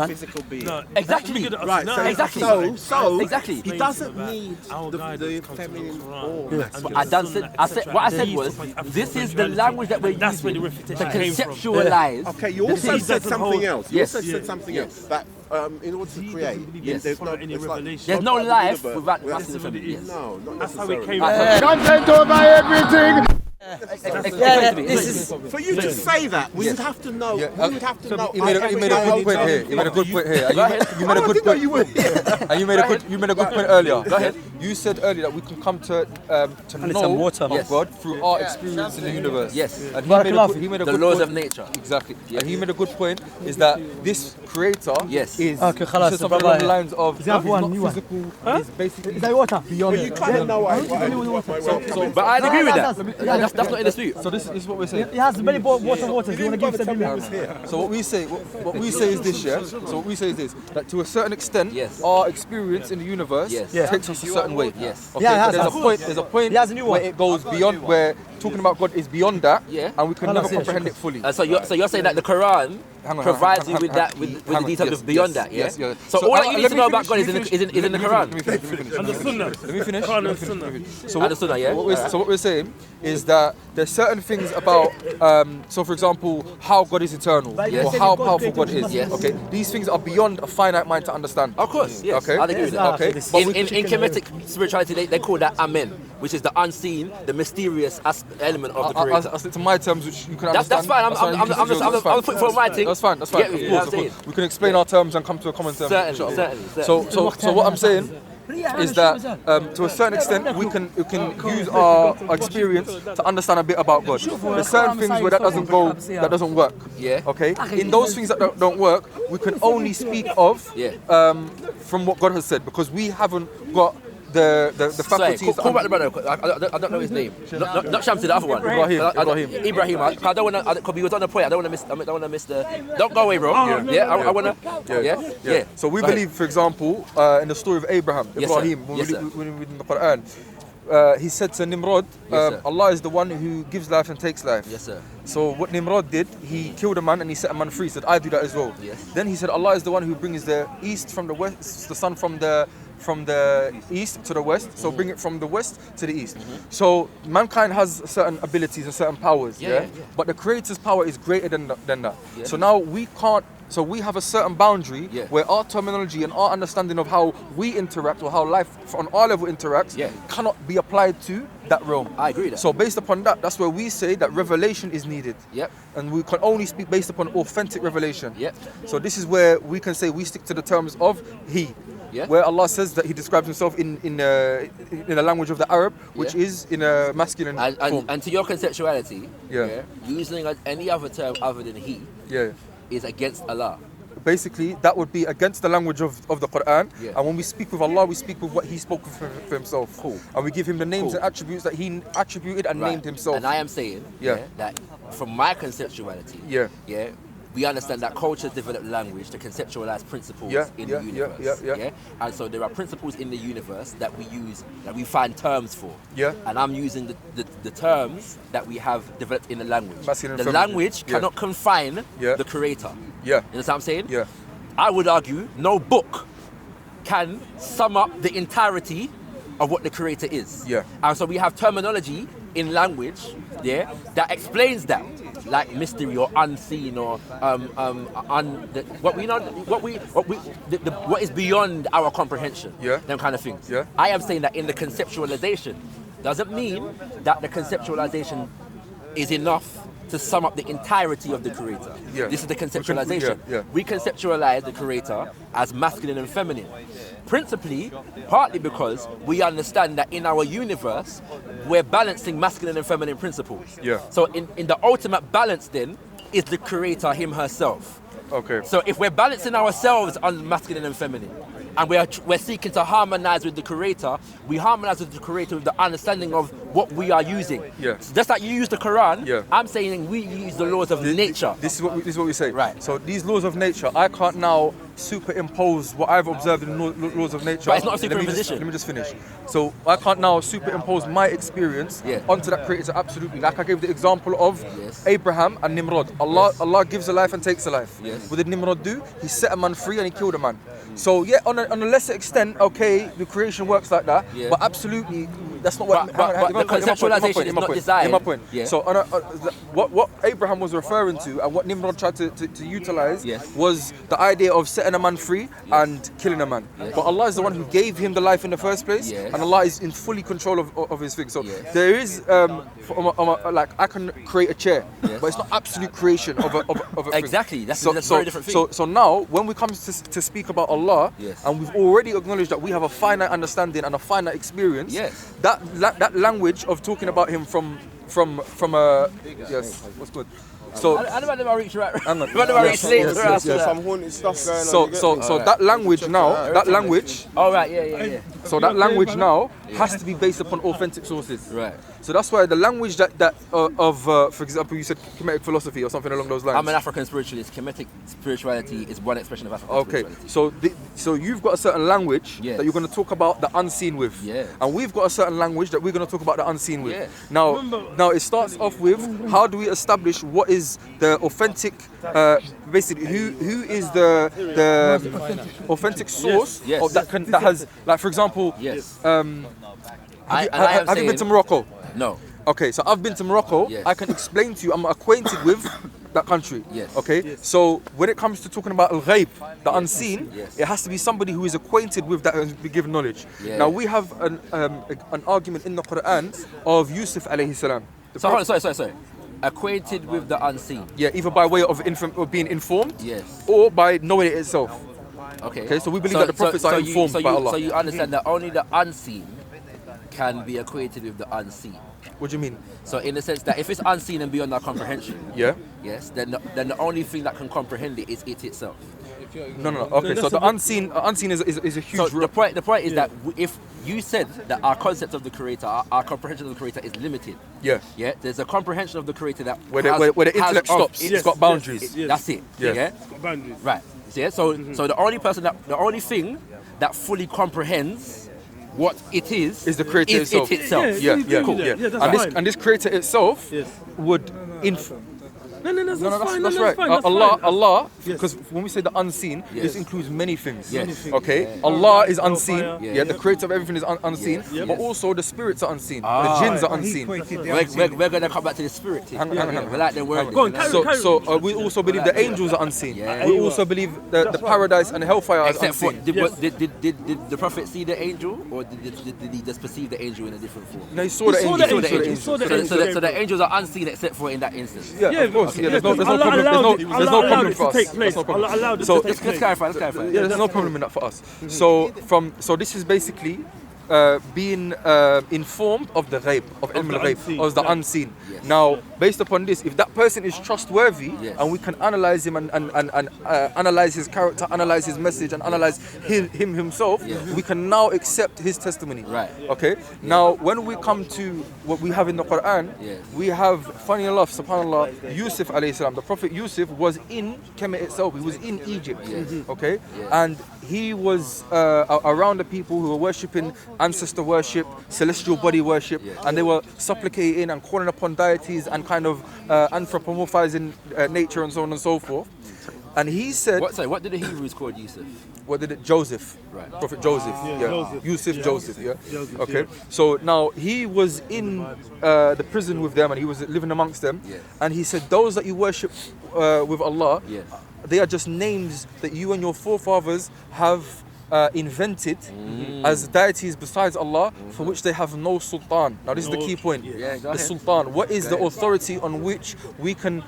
physical being. No, Exactly. Right, Exactly. Exactly. He Explains doesn't that need our the guidance comes from feminine the or Quran. masculine. What I said was, this is the language that we're That's where using the to refutation came from. conceptualize. Okay, you also He said doesn't something hold- else. You Yes. also said something Yes. else that in order to He create, doesn't believe Yes. there's no, follow any it's like revelation. There's no God life universe. without Well, masculine and feminine. No, not That's how it necessarily. came Content over everything. For you to say that, we would have to know. We would have to know. You made a good point here. You made a good point here. You made a good point. And you made a good point earlier. Go ahead. You said earlier that we can come to know of God through our experience in the universe. Yes. And he made a The good laws point. of nature. Exactly. And he made a good point is that this creator Yes. is Okay, he said something along the lines of Is that he's one not new one? physical. He's basically Is that water? Well, you kind of know what But I agree with that. That's not in dispute. so this is what we're saying. He has many waters. You want to give them So what we say is this, yeah. So what we say is this: that to a certain extent, Yes. our experience in the universe Yes. takes us a certain way. Yes. Okay. Yeah, it but has. there's a point He has a new one. where it goes beyond where talking about God is beyond that, Yeah. and we can never yeah, comprehend it fully. So you're saying that the Quran provides you with that with the details of beyond that, yeah? Yes, yeah. So all that you need let to me know about finish, God let me is in the Quran. And the Sunnah. Let me finish. Quran and Sunnah. And the Sunnah, yeah? What we're saying is that there's certain things about, so for example, how God is eternal or how powerful God is. Yes. Okay, these things are beyond a finite mind to understand. Of course, yes. Okay. I'd agree with that. Okay. In Kemetic spirituality, they call that Amen, which is the unseen, the mysterious element of the Creator. I stick to my terms, which you can That's understand. fine. I'm putting forward my thing. That's fine. That's Get fine. me, Of you know course, what I'm saying? we can explain our terms and come to a common term. Certainly. So what I'm saying is that to a certain extent we can use our experience to understand a bit about God. There's certain things where that doesn't work. Yeah. Okay. In those things that don't work, we can only speak of from what God has said because we haven't got the Sorry, faculties. call back the brother. I don't know his name. Not Shamsi, the other one. Ibrahim. I don't want to. Because he was on the point. I don't want to miss the. Don't go away, bro. I want to. Yeah. So we Go ahead. believe, for example, in the story of Ibrahim, Yes, sir. when Yes, we sir. read in the Quran, he said to Nimrod, Yes, sir. Allah is the one who gives life and takes life. Yes, sir. So what Nimrod did, he killed a man and he set a man free. He said, I do that as well. Yes. Then he said, Allah is the one who brings the east from the west, the sun from the east to the west. So bring it from the west to the east. So mankind has certain abilities and certain powers. Yeah. But the Creator's power is greater than that. Yeah. So now we can't. So we have a certain boundary where our terminology and our understanding of how we interact or how life on our level interacts cannot be applied to that realm. I agree with that. So based upon that, that's where we say that revelation is needed. Yep. And we can only speak based upon authentic revelation. Yep. So this is where we can say we stick to the terms of He. Yeah. Where Allah says that He describes Himself in the language of the Arab, which is in a masculine form. And to your conceptuality, using any other term other than He is against Allah. Basically, that would be against the language of the Quran. Yeah. And when we speak with Allah, we speak with what He spoke for Himself. Cool. And we give Him the names and attributes that He attributed and named Himself. And I am saying that from my conceptuality, we understand that cultures develop language to conceptualize principles in the universe. And so there are principles in the universe that we use, that we find terms for. Yeah. And I'm using the terms that we have developed in the language. Masculine and The feminine. language cannot confine the Creator. Yeah. You know what I'm saying? Yeah. I would argue no book can sum up the entirety of what the Creator is. Yeah. And so we have terminology in language, that explains that, like mystery or unseen or what is beyond our comprehension. Them kind of things. Yeah. I am saying that in the conceptualization doesn't mean that the conceptualization is enough to sum up the entirety of the Creator. Yeah. This is the conceptualization. Yeah. We conceptualize the Creator as masculine and feminine. Principally, partly because we understand that in our universe, we're balancing masculine and feminine principles. Yeah. So in the ultimate balance then, is the Creator Him herself. Okay. So if we're balancing ourselves on masculine and feminine, and we're seeking to harmonize with the Creator, we harmonize with the Creator with the understanding of what we are using. Yeah. So just like you use the Quran, Yeah. I'm saying we use the laws of nature. This is what we say. Right. So these laws of nature, I can't now superimpose what I've observed in the laws of nature. But it's not a superimposition. Let me just finish. So I can't now superimpose my experience onto that creator. Absolutely. Like I gave the example of Abraham and Nimrod. Allah gives a life and takes a life. What did Nimrod do? He set a man free and he killed a man. So yeah, on a lesser extent, okay, the creation works like that. But absolutely, that's not what. But the conceptualization is not designed. In my point. So what Abraham was referring to and what Nimrod tried to utilize was the idea of setting a man free and killing a man. But Allah is the one who gave him the life in the first place, and Allah is in fully control of his thing. So there is like I can create a chair, but it's not absolute creation of a exactly. thing. That's a very different thing. So now when we come to speak about Allah, and we've already acknowledged that we have a finite understanding and a finite experience, that language of talking about him from what's good. So I never reach right. I'm not. Some haunted stuff going on. So that language now, that language. Oh right, yeah. So that language now has to be based upon authentic sources. Right. So that's why the language for example, you said Kemetic philosophy or something along those lines. I'm an African spiritualist. Kemetic spirituality is one expression of African spirituality. So you've got a certain language that you're going to talk about the unseen with. And we've got a certain language that we're going to talk about the unseen with. Now it starts off with how do we establish what is the authentic, basically who is the authentic source of that has, like for example, have you been to Morocco? No. Okay, so I've been to Morocco. I can explain to you, I'm acquainted with that country. Okay, so when it comes to talking about al-ghaib, the unseen, it has to be somebody who is acquainted with that and be given knowledge. Now we have an argument in the Quran of Yusuf alayhi salam. Sorry. Acquainted with the unseen. Yeah, either by way of being informed, or by knowing it itself. Okay, so we believe that the prophets are informed by Allah. So you understand that only the unseen can be acquainted with the unseen. What do you mean? So in the sense that if it's unseen and beyond our comprehension, then the only thing that can comprehend it is it itself. No. Okay, so the unseen is a huge. So the point is that if you said that our concept of the creator, our comprehension of the creator is limited. There's a comprehension of the creator that where the intellect stops. It's got boundaries. That's it. Boundaries. Right. So the only thing that fully comprehends what it is the creator itself. It itself. And this creator itself would No, that's right. Allah, because when we say the unseen, this includes many things. Okay, Allah is unseen. The creator of everything is unseen, but also the spirits are unseen. The jinns are unseen. We're going to come back to the spirit. Hang on. We like them words. So we also believe the angels are unseen. We also believe the paradise and hellfire are unseen. Did the prophet see the angel, or did he just perceive the angel in a different form? No, he saw the angel. So the angels are unseen except for in that instance. Yeah, of course. There's no problem for us. So let's clarify. Yeah, there's no problem in that for us. So this is basically being informed of the ghaib, of ilm al-ghaib, of the unseen. Now, based upon this, if that person is trustworthy and we can analyze him and analyze his character, analyze his message, and analyze him himself, we can now accept his testimony. Right. Okay. Now, when we come to what we have in the Quran, we have, funny enough, subhanallah, Yusuf alayhi salam. The Prophet Yusuf was in Kemet itself. He was in Egypt. Okay. And he was around the people who were worshipping ancestor worship, celestial body worship, and they were supplicating and calling upon deities and kind of anthropomorphizing nature and so on and so forth. And he said, what did the Hebrews call Yusuf? What did it? Joseph. Right. Prophet Joseph. Joseph. Okay. So now he was in the prison with them and he was living amongst them. And he said, those that you worship with Allah, they are just names that you and your forefathers have invented as deities besides Allah, for which they have no sultan. Now this is the key point. The sultan. What is the authority on which we can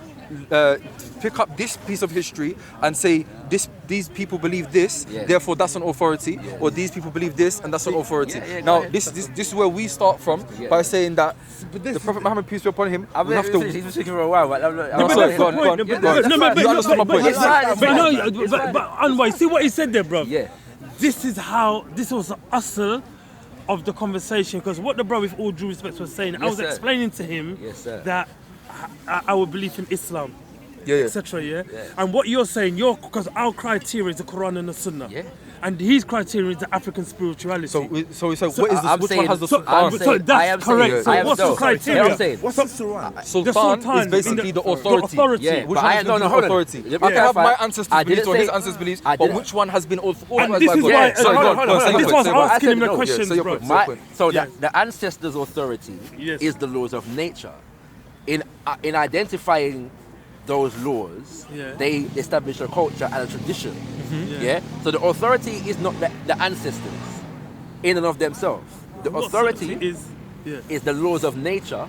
pick up this piece of history and say these people believe this, therefore that's an authority, or these people believe this and that's an authority. Now this is where we start from by saying that the Prophet Muhammad, peace be upon him, we have to. He's been speaking for a while, but go on. You understand my point. But Anwar, see what he said there, bro. This was the asl of the conversation, because what the bro, with all due respect, was saying, I was explaining to him that our belief in Islam, etc. Yeah? And what you're saying, because our criteria is the Quran and the Sunnah. Yeah. And his criteria is the African spirituality. So what is this? Which one has the Sultan? Sultan? That's correct. So what's the criteria? What's the Sultan? Sultan is basically the authority. Yeah, Which but one has been the authority? I can have my ancestors' beliefs or his ancestors' beliefs, but which one has been authorized by God? This was asking him the questions, bro. So the ancestors' authority is the laws of nature. In identifying those laws, they establish a culture and a tradition. So the authority is not the ancestors in and of themselves. The authority is the laws of nature,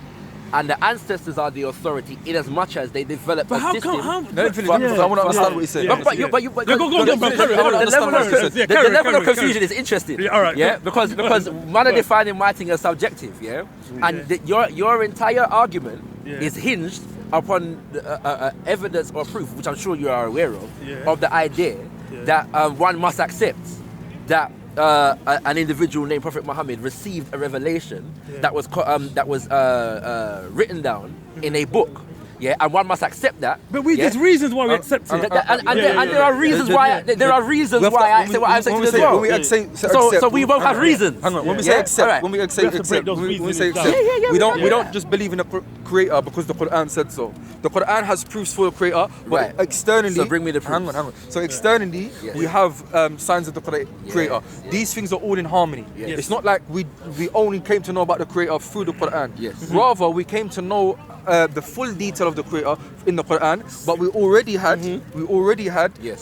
and the ancestors are the authority in as much as they develop a system. Let me finish, because I want to understand what he's saying. The level of confusion is interesting. Because man are defining my thing as subjective, and your entire argument is hinged upon evidence or proof, which I'm sure you are aware of the idea that one must accept that an individual named Prophet Muhammad received a revelation that was written down in a book. And one must accept that. But there's reasons why we accept it. And there are reasons why I accept what I'm saying as well. So we both have reasons. Hang on, when we say accept, we don't just believe in the creator because the Quran said so. The Quran has proofs for the creator, but externally. So bring me the proof. Hang on. So externally, we have signs of the creator. These things are all in harmony. It's not like we only came to know about the creator through the Quran. Rather, we came to know the full detail of the creator in the Quran, but we already had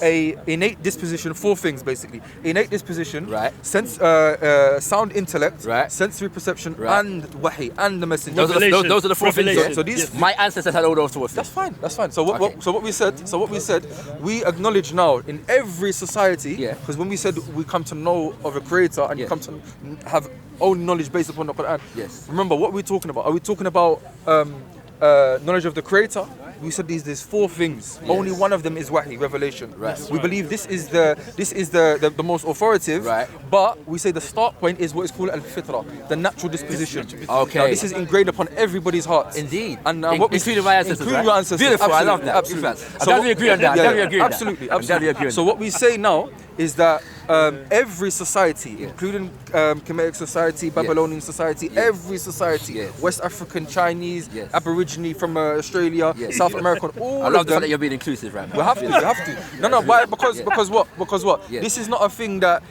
a innate disposition, 4 things basically: innate disposition, sound intellect, sensory perception, and wahi, and the messenger. Those are the 4 things. So these, my ancestors had all those 4 things. That's fine. So what we said, we acknowledge now in every society, because when we said we come to know of a creator and you come to have own knowledge based upon the Quran. Remember what we're talking about. Are we talking about knowledge of the creator? We said there's 4 things. Only one of them is wahi, revelation. We believe this is the most authoritative. But we say the start point is what is called al-fitra, the natural disposition. Now, this is ingrained upon everybody's hearts. Indeed. And including my ancestors. Including your ancestors. Beautiful. I love that. Absolutely. I'm glad we agree on that. Absolutely. So what we say now is that every society, including Kemetic society, Babylonian society, every society, West African, Chinese, Aborigine from Australia, South American, all I love of the them. fact that you're being inclusive, right? We have to. No, because what? This is not a thing that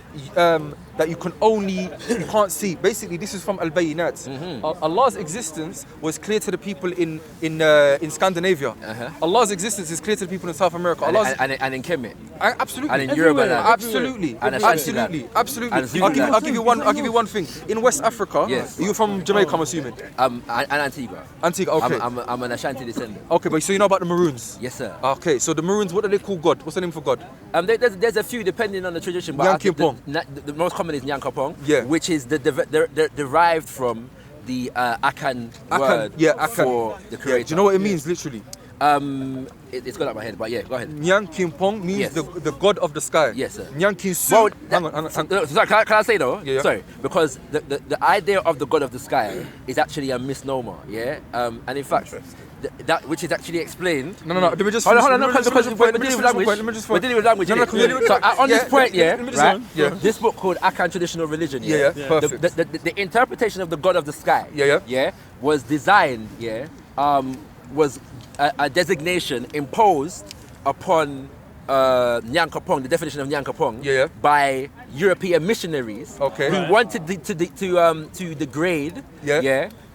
that you can't see. Basically, this is from Al-Bayinat. Allah's existence was clear to the people in Scandinavia. Allah's existence is clear to the people in South America. And in Kemet. Absolutely. And in Yoruba land. Absolutely. I'll give you one thing. In West Africa, you're from Jamaica, I'm assuming. And Antigua. Okay. I'm an Ashanti descendant. Okay, but so you know about the Maroons? Yes, sir. Okay, so the Maroons, what do they call God? What's the name for God? There's a few depending on the tradition, but the most common is Nyankopong, which is derived from the Akan word for the creator. Do you know what it means, literally? It's gone out my head, but go ahead. Nyang Kim Pong means the god of the sky. Yes, sir. Nyang Kim Su. Well, hang on. Sorry, can I say though? Sorry, because the idea of the god of the sky is actually a misnomer, and in fact, that which is actually explained. No. Let me just. Hold on, because we're dealing with language. We're dealing with language. So on this point, this book called Akan Traditional Religion, perfect. The interpretation of the god of the sky, was designed, was a designation imposed upon Nyankopong, the definition of Nyankopong, by European missionaries who wanted to degrade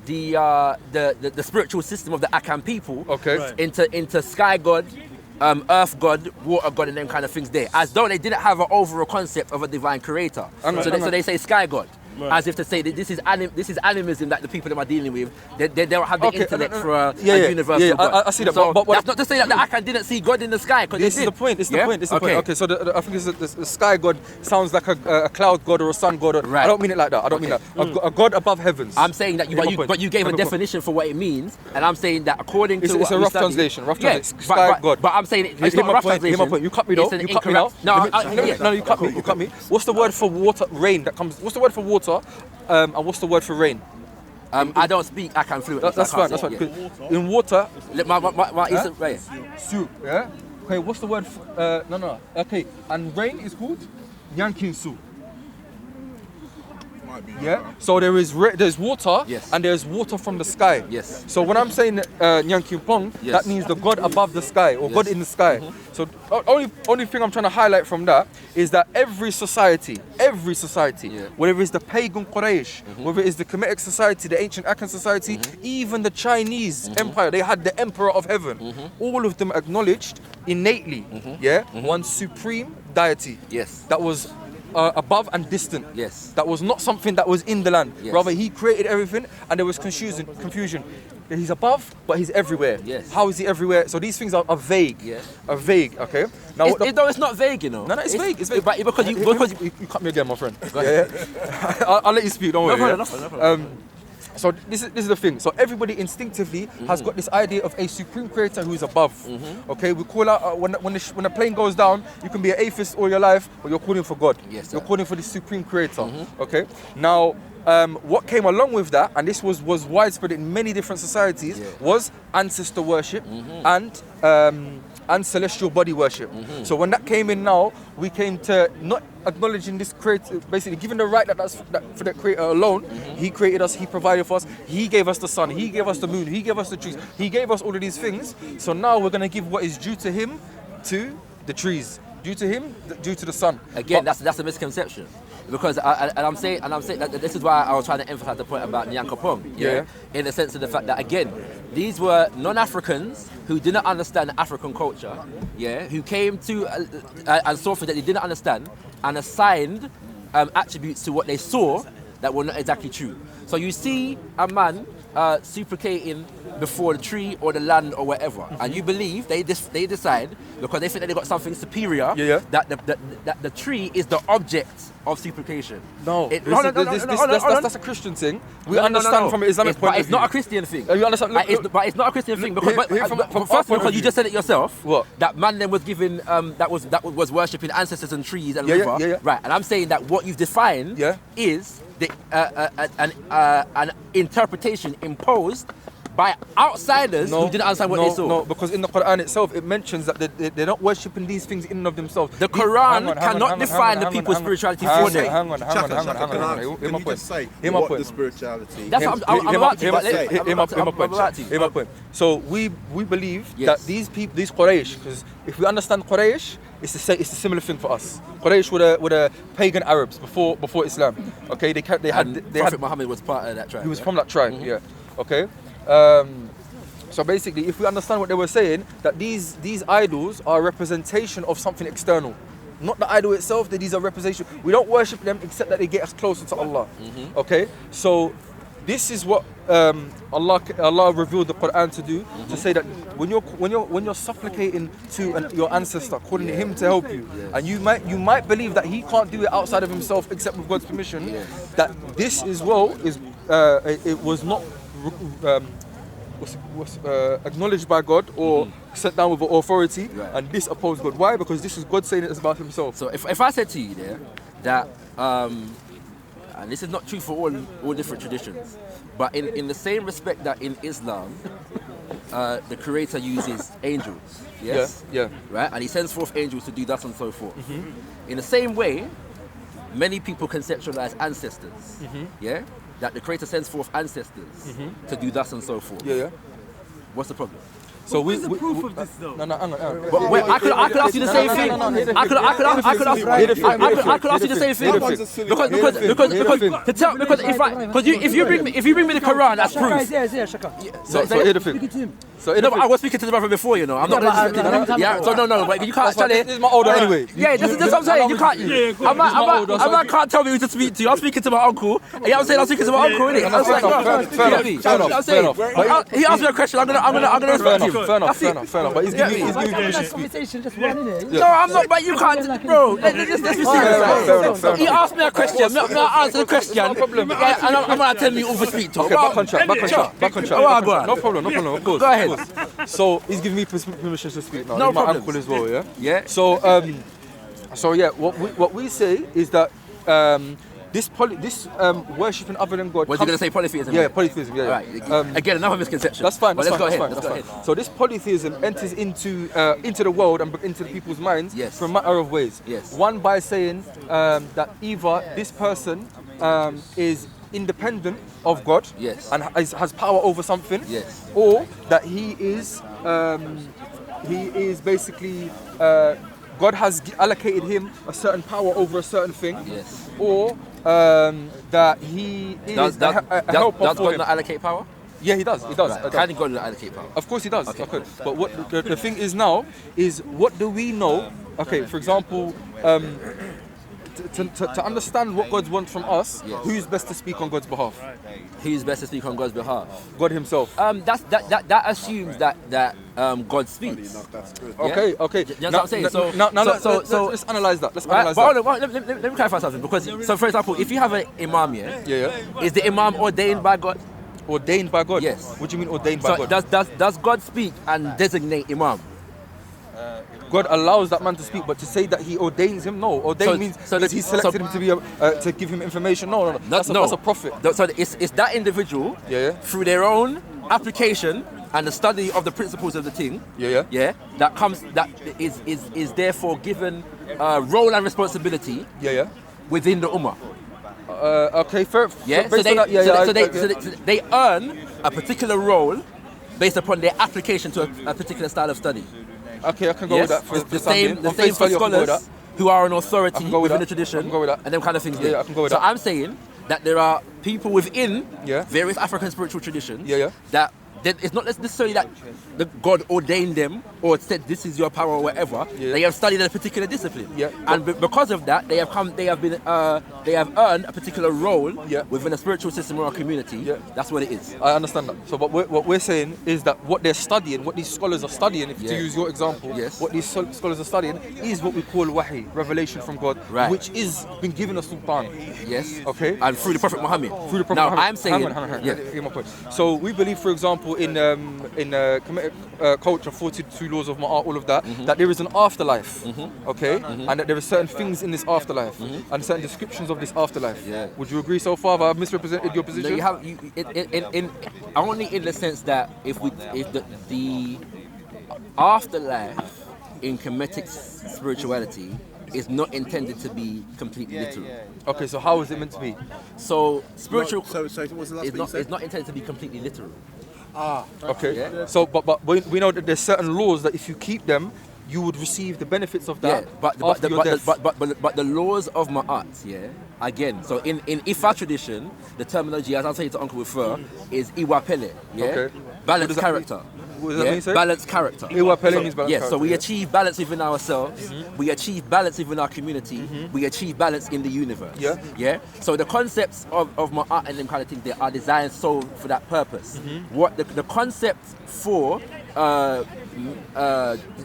the spiritual system of the Akan people into sky god, earth god, water god, and them kind of things there, as though they didn't have an overall concept of a divine creator. So they say sky god. As if to say that this is animism that the people that are dealing with. They don't have the intellect for a universal God. I see that. So but that's not to say that the Akan didn't see God in the sky. This is the point. It's the point. Okay, so I think the sky god sounds like a cloud god or a sun god. I don't mean it like that. I don't mean that. A god above heavens. I'm saying that you gave a definition for what it means, and I'm saying that according to it's a rough translation. Sky god. But I'm saying it's not a rough translation. You cut me though. You cut me now. No, you cut me. What's the word for water? Rain that comes. What's the word for water? And what's the word for rain? I don't speak. I can fluently. That's fine. That's fine. In water. Right. Su. Yeah. Okay. What's the word? No. Okay. And rain is called Nyankin Su. Yeah. So there's water, yes, and there's water from the sky. Yes. So when I'm saying Nyankin Pong, yes, that means the God above the sky or yes, God in the sky. Mm-hmm. So only thing I'm trying to highlight from that is that every society, yeah, whether it's the pagan Quraysh, mm-hmm, whether it's the Kemetic society, the ancient Akan society, mm-hmm, even the Chinese, mm-hmm, empire, they had the Emperor of Heaven. Mm-hmm. All of them acknowledged innately, mm-hmm, yeah, mm-hmm, one supreme deity. Yes. That was above and distant. Yes. That was not something that was in the land. Yes. Rather, he created everything, and there was confusion. He's above, but he's everywhere. Yes. How is he everywhere? So these things are vague. Yeah. Are vague. Okay. Now, it's not vague, you know. No, it's vague. It's vague. But because you cut me again, my friend. Yeah. I'll let you speak. Don't worry. No problem. So this is the thing. So everybody instinctively, mm-hmm, has got this idea of a supreme creator who is above. Mm-hmm. Okay, we call out when the plane goes down. You can be an atheist all your life, but you're calling for God. Yes, you're calling for the supreme creator. Mm-hmm. Okay. Now, what came along with that, and this was widespread in many different societies, yeah, was ancestor worship, mm-hmm, and celestial body worship. Mm-hmm. So when that came in now, we came to not acknowledging this creator, basically giving the right for the creator alone. Mm-hmm. He created us, he provided for us, he gave us the sun, he gave us the moon, he gave us the trees, he gave us all of these things. So now we're going to give what is due to him to the trees, due to him, due to the sun. Again, that's a misconception. Because I'm saying that this is why I was trying to emphasize the point about Nyankopong, yeah? In the sense of the fact that, again, these were non-Africans who didn't understand African culture, yeah, who came to and saw things that they didn't understand and assigned attributes to what they saw that were not exactly true. So you see a man supplicating before the tree or the land or whatever, mm-hmm, and you believe they decide because they think that they got something superior, yeah, that the tree is the object of supplication. That's a Christian thing. We understand from an Islamic point of view. But it's not a Christian thing. You understand? But it's not a Christian thing because because you just said it yourself. What? That man then was given that was worshipping ancestors and trees and river. Yeah. Right, and I'm saying that what you've defined, yeah, is an interpretation imposed by outsiders who didn't understand what they saw. No, because in the Quran itself, it mentions that they're not worshipping these things in and of themselves. The Quran cannot define the people's spirituality for them. Hang on. Can you just say what the spirituality? That's what I'm about to. Hear my point. So we believe that these people, these Quraysh, because if we understand Quraysh, it's a similar thing for us. Quraysh were the pagan Arabs before Islam. Okay, they Prophet Muhammad was part of that tribe. He was from that tribe. Mm-hmm. Yeah. Okay. So basically, if we understand what they were saying, that these idols are a representation of something external, not the idol itself. That these are representation. We don't worship them except that they get us closer to Allah. Mm-hmm. Okay. So this is what Allah revealed the Quran to do, mm-hmm, to say that when you're supplicating to your ancestor, calling him to help you, and you might believe that he can't do it outside of himself except with God's permission, that this as well is it was not was acknowledged by God or sent down with authority, and this opposed God. Why? Because this is God saying it about himself. So if I said to you there that and this is not true for all different traditions, but in the same respect that in Islam the Creator uses angels, yes, right, and he sends forth angels to do that and so forth. Mm-hmm. In the same way, many people conceptualize ancestors, yeah, that the Creator sends forth ancestors to do thus and so forth. Yeah. What's the problem? So what's the proof of this though? No, hang on. But wait, I could ask you the same thing. I could ask you the same thing. Because if you bring me the Quran, that's proof. So here's the thing. I was speaking to the brother before, you know. I'm not. Yeah. So no, but you can't tell it. This is my older anyway. Yeah, that's what I'm saying. You can't. I can't tell me who to speak to. I'm speaking to my uncle. Yeah, I'm saying I'm speaking to my uncle, innit? I was like, fair enough. He asked me a question. I'm gonna respect him. Fair enough. But he's giving permission to speak. No, I'm not. But you can't, bro. Let's be serious. He asked me a question. I answer the question. And I'm gonna tell me who to speak to. Okay, back on track. No problem. Of course. Go ahead. So he's giving me permission to speak now. No my problem. uncle as well, yeah. Yeah. So yeah, what we say is that this worshipping other than God. Was you going to say polytheism? Yeah, polytheism. Yeah. Right. Again, another misconception. That's fine. Let's go ahead. So this polytheism enters into the world and into the people's minds for a matter of ways. Yes. One, by saying that either this person is independent of God, and has power over something, or that he is basically God has allocated him a certain power over a certain thing, or that he is a helper does for God him. not allocate power? Yeah, he does. Right. Can God not allocate power? Of course he does. Okay. But what the thing is now is, what do we know? Okay, for example, to understand what God wants from us, who's best to speak on God's behalf? Who's best to speak on God's behalf? God himself. That assumes that God speaks. Okay. You know what I'm saying? Let's analyze that. Let me clarify something. Because, so for example, if you have an imam, is the imam ordained by God? Ordained by God? Yes. What do you mean ordained by God? Does God speak and designate imam? God allows that man to speak, but to say that he ordains him, no. Means that he selected him to be to give him information. No. That's a prophet. So it's that individual through their own application and the study of the principles of the thing, that is therefore given role and responsibility within the ummah. Okay, fair. So they earn a particular role based upon their application to a particular style of study. Okay, I can go with that. The same for scholars who are an authority within the tradition and them kind of things. Yeah, I can go with so that. I'm saying that there are people within various African spiritual traditions that it's not necessarily that the God ordained them or said this is your power or whatever. They have studied a particular discipline, and because of that, they have earned a particular role within a spiritual system or a community. That's what it is. I understand that. So, what we're saying is that what they're studying, what these scholars are studying, to use your example, what these scholars are studying is what we call wahi, revelation from God, which is been given us Sultan. Yes. Okay. And through the Prophet Muhammad. Muhammad. I'm saying. Hear my point. So we believe, for example, in Kemetic culture, 42 laws of Ma'at, all of that, that there is an afterlife, okay, and that there are certain things in this afterlife and certain descriptions of this afterlife. Would you agree so far? Have I misrepresented your position? No, you have. Only in the sense that if the afterlife in Kemetic spirituality is not intended to be completely literal. Okay, so how is it meant to be? So spiritual it's not intended to be completely literal. Okay. So, but we know that there's certain laws that if you keep them, you would receive the benefits of that. But the laws of Ma'at, again. So in Ifa tradition, the terminology, as I'll say to Uncle Refer, is Iwa Pele. Balanced character. What does that mean, sir? Balanced character. Iwa Pele means balanced character. So we achieve balance within ourselves, we achieve balance within our community, we achieve balance in the universe. So the concepts of Ma'at and them kind of things, they are designed so for that purpose. What the concept for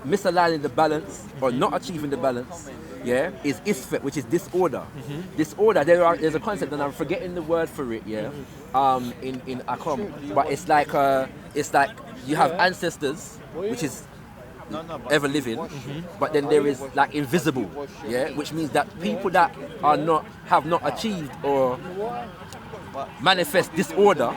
misaligning the balance or not achieving the balance is isfet, which is disorder. Disorder, there's a concept and I'm forgetting the word for it, in Akom, but it's like you have ancestors, which is ever living, but then there is like invisible, which means that people that have not achieved or manifest disorder.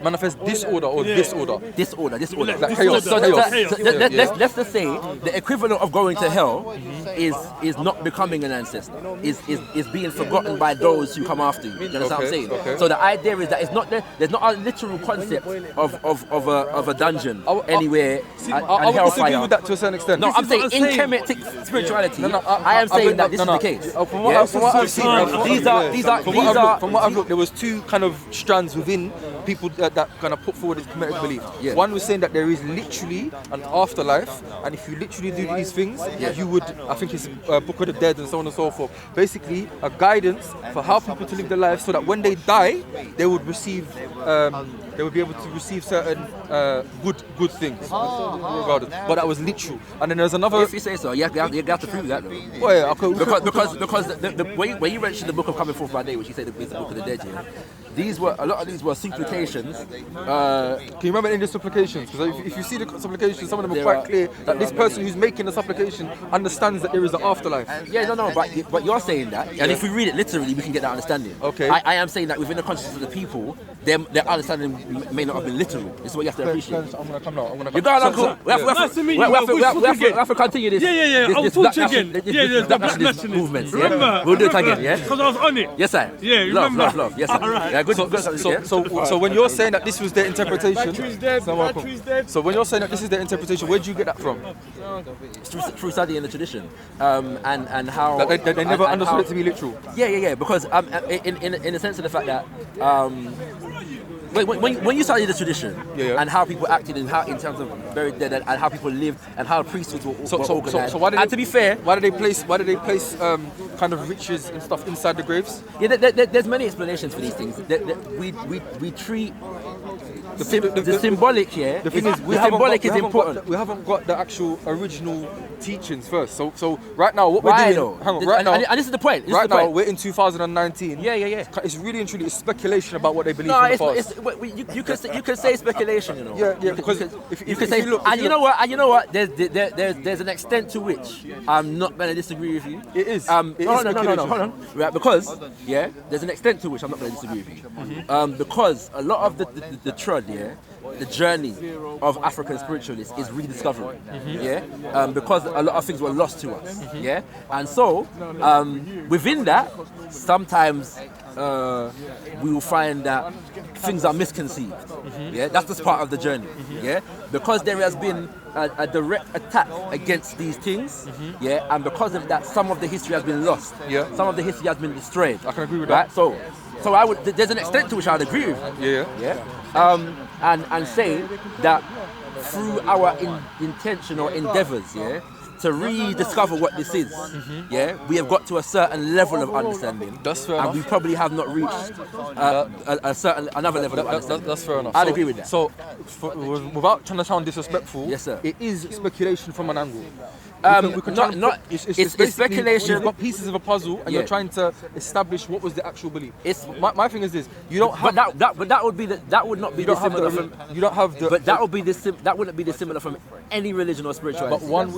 Manifest disorder or disorder? Disorder. Like chaos. Let's just say the equivalent of going to hell is not becoming an ancestor, is being forgotten by those who come after you. You understand what I'm saying? Okay. So the idea is that there's not a literal concept of a dungeon anywhere I would disagree with that to a certain extent. No, I'm saying in Kemetic spirituality, I am saying that this is the case. From what I've seen, from what I've looked, there was two kind of strands within people that kind of put forward this Kemetic belief. One was saying that there is literally an afterlife, and if you literally do these things, you would, I think it's Book of the Dead and so on and so forth. Basically, a guidance for how people to live their lives so that when they die, they would receive they would be able to receive certain good things, regardless. But that was literal. And then there's another. If you say so, you have to prove that though. Well, yeah, okay. Because the when you mentioned the book of Coming Forth by Day, which you said is the book of the dead, yeah, a lot of these were supplications. Can you remember any of the supplications? Because if you see the supplications, some of them are quite clear that this person who's making the supplication understands that there is an afterlife. Yeah, no, but you're saying that, and if we read it literally, we can get that understanding. Okay. I am saying that within the consciousness of the people, their understanding may not have been literal. This is what you have to appreciate. I'm gonna come now. You're going on, cool. We have to continue this. Yeah. I'll talk to you again. The black nationalist movement. Remember? We'll do it again, yeah? Because I was on it. Yes, sir. Yeah, remember? Love. Yes, sir. Alright. Yeah, good. So when you're saying that this was their interpretation, Battery's dead. so when you're saying that this is their interpretation, where do you get that from? Through study in the tradition, and how That they never understood it to be literal. Yeah. Because in the sense of the fact that when you study the tradition and how people acted and how in terms of buried dead and how people lived and how priesthoods were organized. So why did and to be fair, why did they place kind of riches and stuff inside the graves? Yeah, there's many explanations for these things. We treat the symbolic here. The thing is, the symbolic is important. We haven't got the actual original teachings first. So right now, what we're doing, though? hang on, right now, and this is the point. Right now, we're in 2019. Yeah. It's really and truly speculation about what they believe No, in the past. you can say speculation, you know. Yeah, because you can say, you know what? There's an extent to which I'm not going to disagree with you. It is. No, hold on. Right, because there's an extent to which I'm not going to disagree with you. Because a lot of the trud, the journey of African spiritualists is rediscovery, because a lot of things were lost to us, and so within that, sometimes we will find that things are misconceived. That's just part of the journey. Because there has been a direct attack against these things, and because of that, some of the history has been lost. Some of the history has been destroyed. I can agree with that. that. So I would. There's an extent to which I'd agree with you. And say that through our intentional endeavors, to rediscover what this is, we have got to a certain level of understanding. That's fair and enough. we probably have not reached another level of understanding. That's fair enough. I'd agree with that. So, without trying to sound disrespectful, Yes, sir. it is speculation from an angle. It's speculation. You've got pieces of a puzzle, and you're trying to establish what was the actual belief. My thing is this: you don't have. But that would not be dissimilar from. You don't have the. But that wouldn't be dissimilar from any religion or spirituality. But one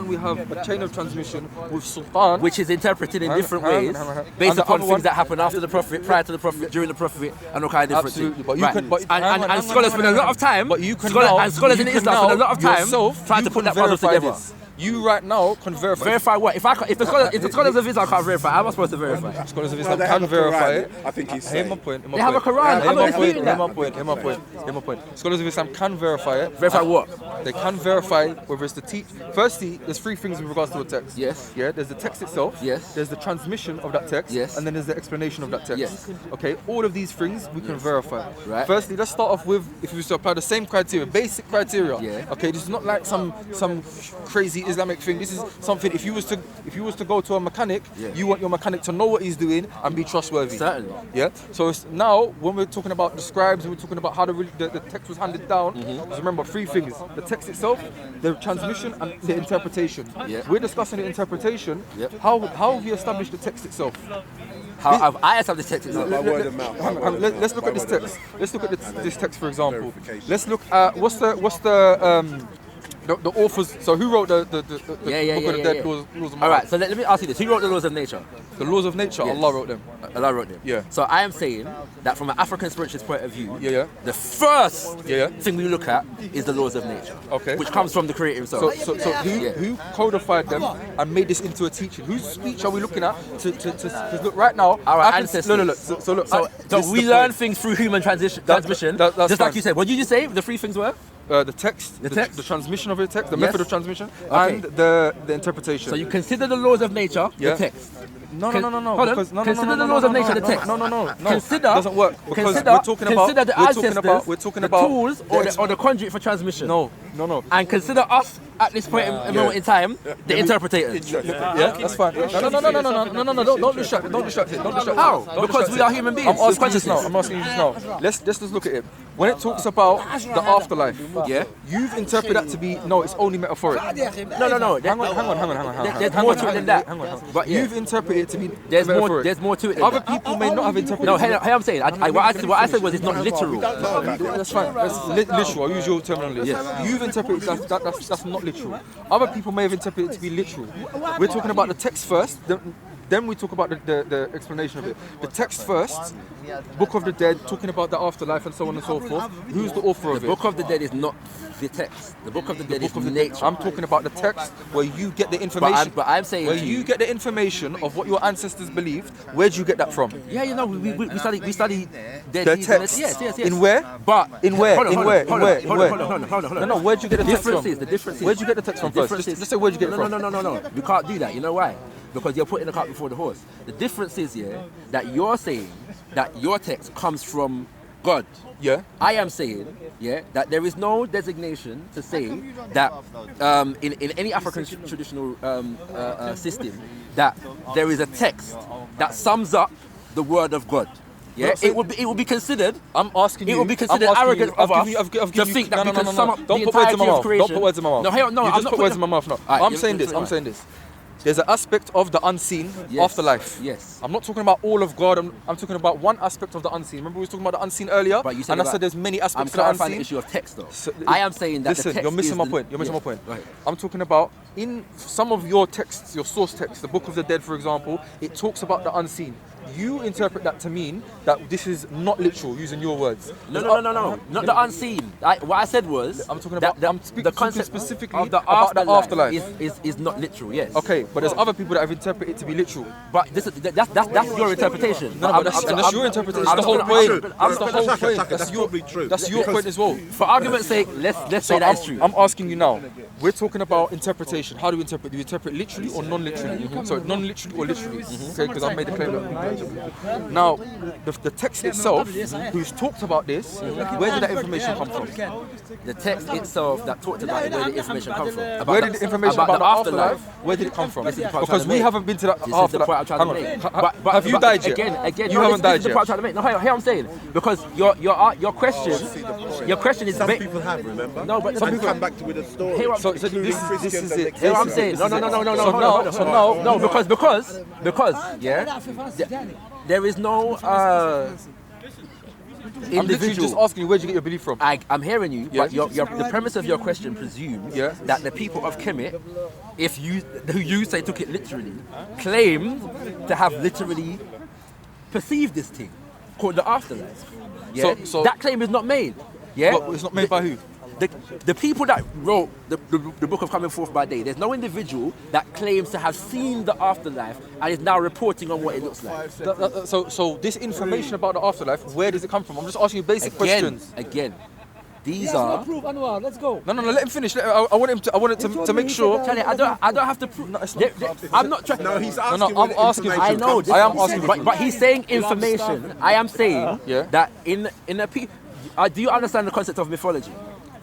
we have a chain of transmission with Sultan, which is interpreted in different ways based upon things that happen after the Prophet, prior to the Prophet, during the Prophet, and all kind of different things. But you can. And scholars spend a lot of time. But you can scholars in Islam spend a lot of time trying to put that puzzle together. You right now can verify. Verify what? If the scholars of Islam can't verify, how am I supposed to verify? Scholars of Islam can verify it. I think he's Hear my point. They have a Quran. I'm not disputing that. Hear my point. Scholars of Islam can verify it. Verify what? They can verify whether it's the teach. Firstly, there's three things with regards to a text. Yes. Yeah. There's the text itself. Yes. There's the transmission of that text. Yes. And then there's the explanation of that text. Yes. Okay. All of these things we can verify. Right. Firstly, let's start off with if we was to apply the same criteria, basic criteria. Yeah. Okay. This is not like some crazy Islamic thing. This is something. If you was to go to a mechanic, you want your mechanic to know what he's doing and be trustworthy. Certainly. Yeah. So now when we're talking about the scribes, we're talking about how the text was handed down. Just remember three things: the text itself, the transmission, and the interpretation. We're discussing the interpretation. How have you established the text itself? How have I established the text itself? By word of mouth. Let's look at this text. Let's look at this text, for example. Let's look at what's the authors. So who wrote the Book of the Dead, Laws of Nature? All right, so let me ask you this: who wrote the Laws of Nature? The Laws of Nature. Yes. Allah wrote them. Allah wrote them. Yeah. So I am saying that from an African spiritualist point of view, Yeah. the first Yeah. thing we look at is the Laws of Nature. Okay. Which comes from the Creator himself. So who codified them and made this into a teaching? Whose speech are we looking at to look right now? Our ancestors. Look. So look. So we learn things through human transmission. That's just fine. like you said. What did you say? The three things were? The text, The text? the transmission of the text, the Yes. method of transmission, Okay. and the interpretation. So you consider the laws of nature Yeah. the text. No. Hold on. Because Consider the laws of nature the text. No. Consider. Doesn't work because consider, we're talking about the ancestors, we're talking the about tools or the conduit for transmission. No, No. And consider us at this point in moment in time, the interpreters. Yeah, that's fine. No, don't distract it. How? Because we are human beings. I'm asking you just now. Let's just look at it. When it talks about the afterlife, you've interpreted that to be, no, it's only metaphoric. No. Hang on. There's more to it than that. But you've interpreted it to be there's metaphoric. more to it than Other that. people may not have interpreted No, it. I'm saying, what I said was it's not literal. That's fine. That's literal. I'll use your terminology. Yes. You've interpreted that's not literal. Other people may have interpreted it to be literal. We're talking about the text first. Then we talk about the explanation of it. The text first, Book of the Dead, talking about the afterlife and so on and so forth. Who's the author of it? The Book of the Dead is not the text. The Book of the Dead is nature. I'm talking about the text where you get the information. But I'm saying where you get the information of what your ancestors believed. Where do you get that from? Yeah, you know, we study the text. Yes. In where? But in where? Hold on. No, where'd you get the text from? The difference is. Where'd you get the text from first? Just say where'd you get it from? No. We can't do that. You know why? Because you're putting the cart before the horse. The difference is, that you're saying that your text comes from God. Yeah. I am saying, that there is no designation to say that in any African traditional system that there is a text that sums up the word of God. Yeah, it would be considered. I'm asking you. It would be considered arrogant of us to think that we can sum up the entirety of creation. Don't put words in my mouth. No, you I'm just not put words in my mouth. No, I'm saying this. There's an aspect of the unseen afterlife. Yes. I'm not talking about all of God. I'm talking about one aspect of the unseen. Remember we were talking about the unseen earlier? But you said and I said there's many aspects of the clarifying unseen. the issue of text though. So, I am saying that listen, the text you're missing my point. You're missing my point. Right. I'm talking about in some of your texts, your source text, the Book of the Dead, for example, it talks about the unseen. You interpret that to mean that this is not literal, using your words. No. Not the unseen. What I said was I'm talking about the concept specifically of the about the afterlife. Is not literal. Yes. Okay, but there's other people that have interpreted it to be literal. But that's your interpretation. And that's your interpretation. That's the whole point. That's the whole point. That's your point as well. For argument's sake, let's say that's true. I'm asking you now. We're talking about interpretation. How do we interpret? Do you interpret literally or non-literally? Sorry, non-literally or literally? Okay, because I've made the claim. Now, the text itself, who's talked about this, where did that information come from? The text itself that talked about it, where did the information come from? Where did the information about the afterlife? Where did it come from? Because we haven't been to that afterlife. This is the point I'm trying to make. But have you died yet? Again, you haven't died yet. This is the point I'm trying to make. No, here I'm saying because your question is. Some people have, remember? No, but some people come back to with a story. So this is it. Here I'm saying. No, because there is no I'm literally just asking you, where'd you get your belief from? I'm hearing you, but the premise of your question presumes that the people of Kemet, who you say took it literally, claim to have literally perceived this thing called the afterlife. Yeah? So that claim is not made. Yeah, but it's not made by who? The people that wrote the book of Coming Forth by Day, there's no individual that claims to have seen the afterlife and is now reporting on what it looks like. So this information about the afterlife, where does it come from? I'm just asking you basic questions. Again, these are. Proof, Anwar. Let's go. No, let him finish. I want to make sure. Charlie, I don't have to prove. No, I'm not trying. No, he's asking. No, I'm asking. I know. I am asking. But he's saying information. I am saying that in a do you understand the concept of mythology?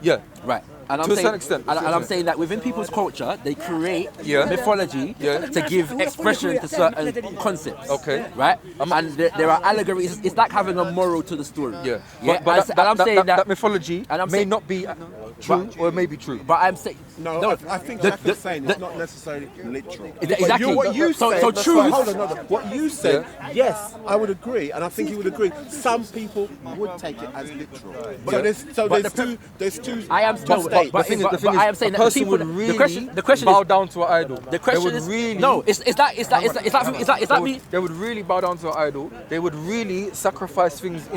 Yeah. Right. And to a certain extent. And I'm saying that within people's culture, they create mythology to give expression to certain concepts. Okay. Right? And there are allegories. It's like having a moral to the story. Yeah. But I'm saying that mythology may not be true or it may be true. But I'm saying... No, I think Shaka's saying it's not necessarily literal. Exactly. What you said... So truth... Hold on. What you said, yes, I would agree, and I think you would agree. Some people would take it as literal. There's two... I am... But I am saying that the people would really bow down to an idol. The question is really no. It's like me. They would really bow down to an idol. They would really sacrifice things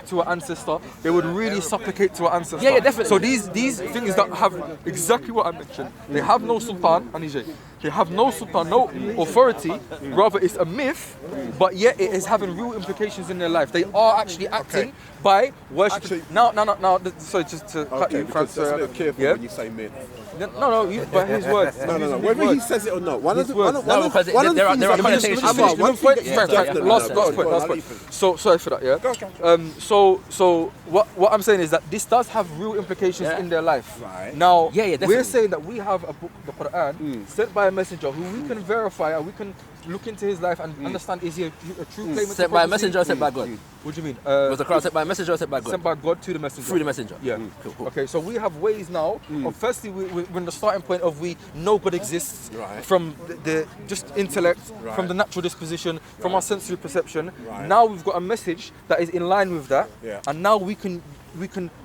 to an ancestor. They would really supplicate to an ancestor. Yeah, definitely. So these things that have exactly what I mentioned. They have no sultan, Anije. They have no sultan, no authority. Rather, it's a myth, but yet it is having real implications in their life. They are actually acting by worshiping. Now. So just to cut you, Frank. Be careful when you say myth. By his words. No. Whether he says it or not. There are connotations. Last point. So sorry for that. Yeah. So what I'm saying is that this does have real implications in their life. Right. Now, definitely. we're saying that we have a book, the Quran, sent by a messenger who we can verify and we can look into his life and understand, is he a true claimant? Sent by a messenger or sent by God? What do you mean? Was the Quran sent by a messenger or sent by God? Sent by God to the messenger. Through the messenger. Yeah. Cool. Okay, so we have ways now of firstly we're in the starting point of we know God exists from the just intellect, from the natural disposition, from our sensory perception. Now we've got a message that is in line with that, and now we can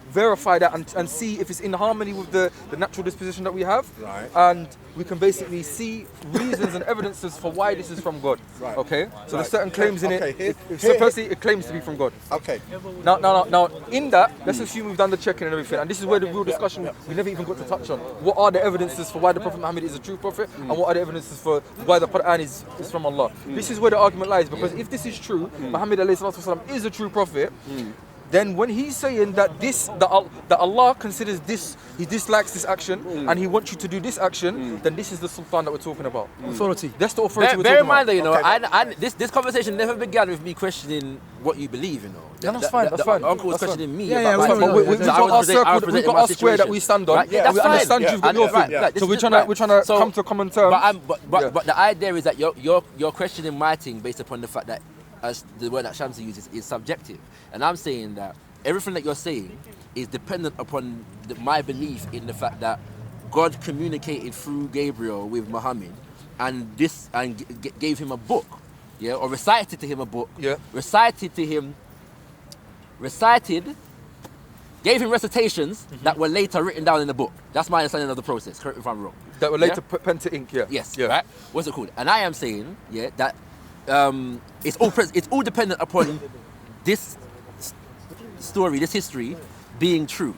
verify that and see if it's in harmony with the natural disposition that we have, and we can basically see reasons and evidences for why this is from God. Okay, so there's certain claims in it. So firstly, it claims to be from God. Okay. Now, in that, let's assume we've done the checking and everything, and this is where the real discussion we never even got to touch on. What are the evidences for why the Prophet Muhammad is a true prophet, and what are the evidences for why the Quran is from Allah? This is where the argument lies, because if this is true, Muhammad ﷺ is a true prophet. Then when he's saying that that Allah considers this, he dislikes this action and he wants you to do this action, then this is the sultan that we're talking about. Authority. That's the authority we're talking about. Bear in mind that, this conversation never began with me questioning what you believe, That's fine. Uncle was questioning me. We've got our square that we stand on. We understand you've got your thing. So we're trying to come to a common term. But the idea is that you're questioning my thing based upon the fact that, as the word that Shamsi uses, is subjective. And I'm saying that everything that you're saying is dependent upon my belief in the fact that God communicated through Gabriel with Muhammad and gave him a book, or recited to him a book, gave him recitations that were later written down in the book. That's my understanding of the process, correct me if I'm wrong. That were later put pen to ink, Yes, right? What's it called? And I am saying, that it's all dependent upon this story, this history being true.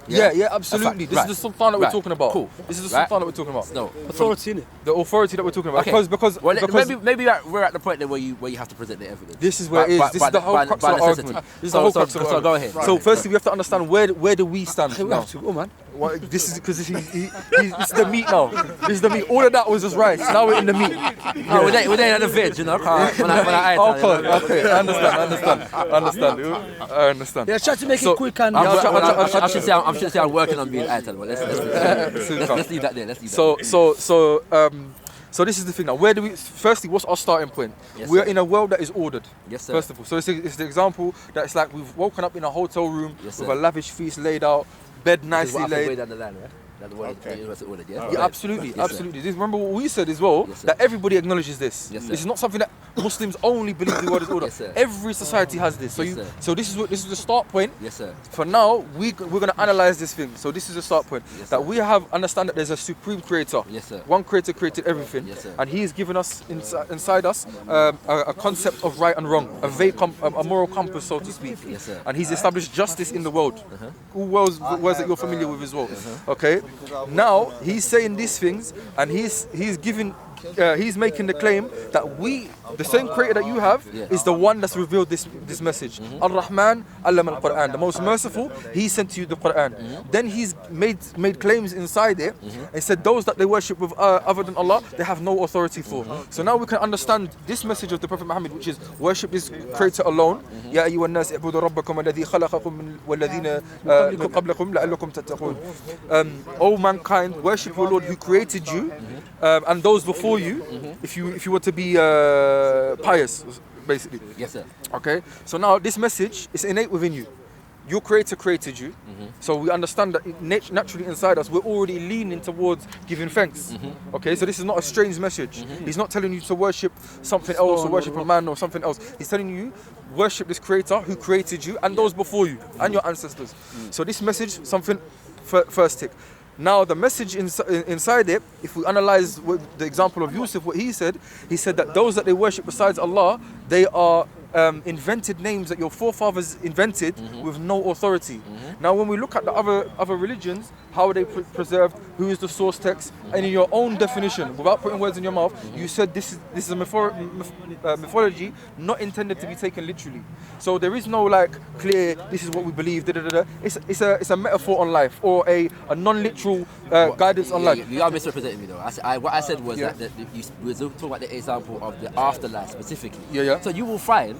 Yeah, absolutely. This is the sultan that we're talking about. Cool. This is the sultan that we're talking about. No, authority, innit? The authority that we're talking about. Okay. Because maybe we're at the point there where you have to present the evidence. This is where it is. This is the whole crux of the argument. This is the whole crux of the argument. So go ahead. So firstly, we have to understand where do we stand now. Oh man. This is because this is the meat now. This is the meat. All of that was just rice. Now we're in the meat. No, we're there at the veg, When I okay, I understand. Yeah, try to make it quick and. I should say I'm working on being ayatal, but let's leave that there. So this is the thing now. Where do we? Firstly, what's our starting point? We're in a world that is ordered. Yes, sir. First of all, so it's the example that it's like we've woken up in a hotel room with a lavish feast laid out, bed nicely laid. Way down the line, ordered, absolutely. Remember what we said as well, that everybody acknowledges this. Yes, this is not something that Muslims only believe the word is ordered. Every society has this. So this is the start point. Yes, sir. For now, we're going to analyze this thing. So this is the start point. That we understand that there's a supreme creator. Yes, sir. One creator created everything. Yes, sir. And he's given us inside us a concept of right and wrong, a moral compass, so to speak. Yes, sir. And he's established justice in the world. All words that you're familiar with as well. Okay. Now he's saying these things, and he's making the claim that the same creator that you have, is the one that's revealed this message. Ar-Rahman allama al-Quran, the most merciful, he sent to you the Quran. Then he's made claims inside it and said those that they worship with other than Allah, they have no authority for. So now we can understand this message of the Prophet Muhammad, which is worship this creator alone. Ya ayyuhan nas ibudu rabbakum alladhi khalaqakum walladhina min qablakum la'allakum tattaqun. O mankind, worship your Lord who created you and those before you, if you were to be pious, basically. Yes, sir. Okay, so now this message is innate within you. Your creator created you, so we understand that naturally inside us we're already leaning towards giving thanks. Okay, so this is not a strange message. He's not telling you to worship something else or worship a man or something else. He's telling you worship this creator who created you and those before you and your ancestors. So this message, something first tick. Now the message inside it, if we analyze the example of Yusuf, what he said that those that they worship besides Allah, they are invented names that your forefathers invented with no authority. Now, when we look at the other religions, how are they preserved? Who is the source text? And in your own definition, without putting words in your mouth, you said this is a mythology not intended to be taken literally. So there is no like clear. This is what we believe. It's a metaphor on life, or a non-literal guidance on life. You are misrepresenting me though. What I said was that you were talking about the example of the afterlife specifically. So you will find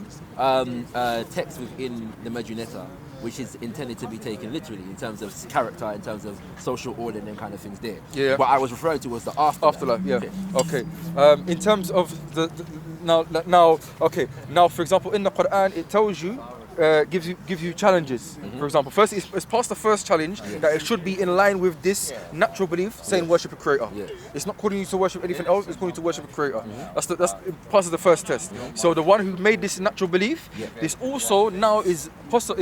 text within the Medjugorje which is intended to be taken literally in terms of character, in terms of social order and them kind of things there. What I was referring to was the afterlife. Okay. In terms of now, for example, in the Quran, it tells you, gives you challenges. For example, first it's past the first challenge that it should be in line with this natural belief, saying worship a creator. It's not calling you to worship anything else. It's calling you to worship a creator. That's part of the first test. So the one who made this natural belief, this also now is possible.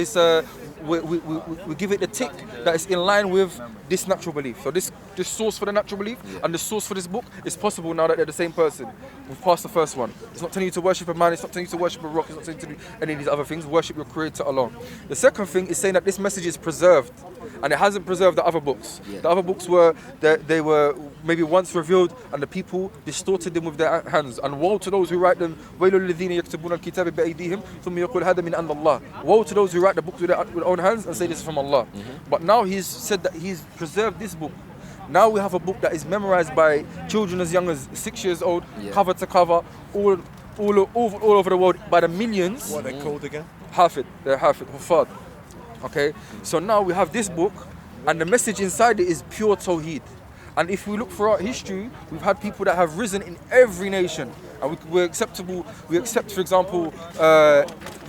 We give it the tick that is in line with this natural belief. So this source for the natural belief and the source for this book is possible now that they're the same person. We've passed the first one. It's not telling you to worship a man. It's not telling you to worship a rock. It's not telling you to do any of these other things. Worship your creator alone. The second thing is saying that this message is preserved, and it hasn't preserved the other books. The other books they were maybe once revealed, and the people distorted them with their hands. And woe to those who write them. Woe to those who write the books with their own hands and say this is from Allah. But now he's said that he's preserved this book. Now we have a book that is memorized by children as young as 6 years old, cover to cover, all over the world by the millions. What are they called again? Hafid. They're Hafid, Hufad. Okay, so now we have this book, and the message inside it is pure Tawheed. And if we look throughout history, we've had people that have risen in every nation, and we accept, for example,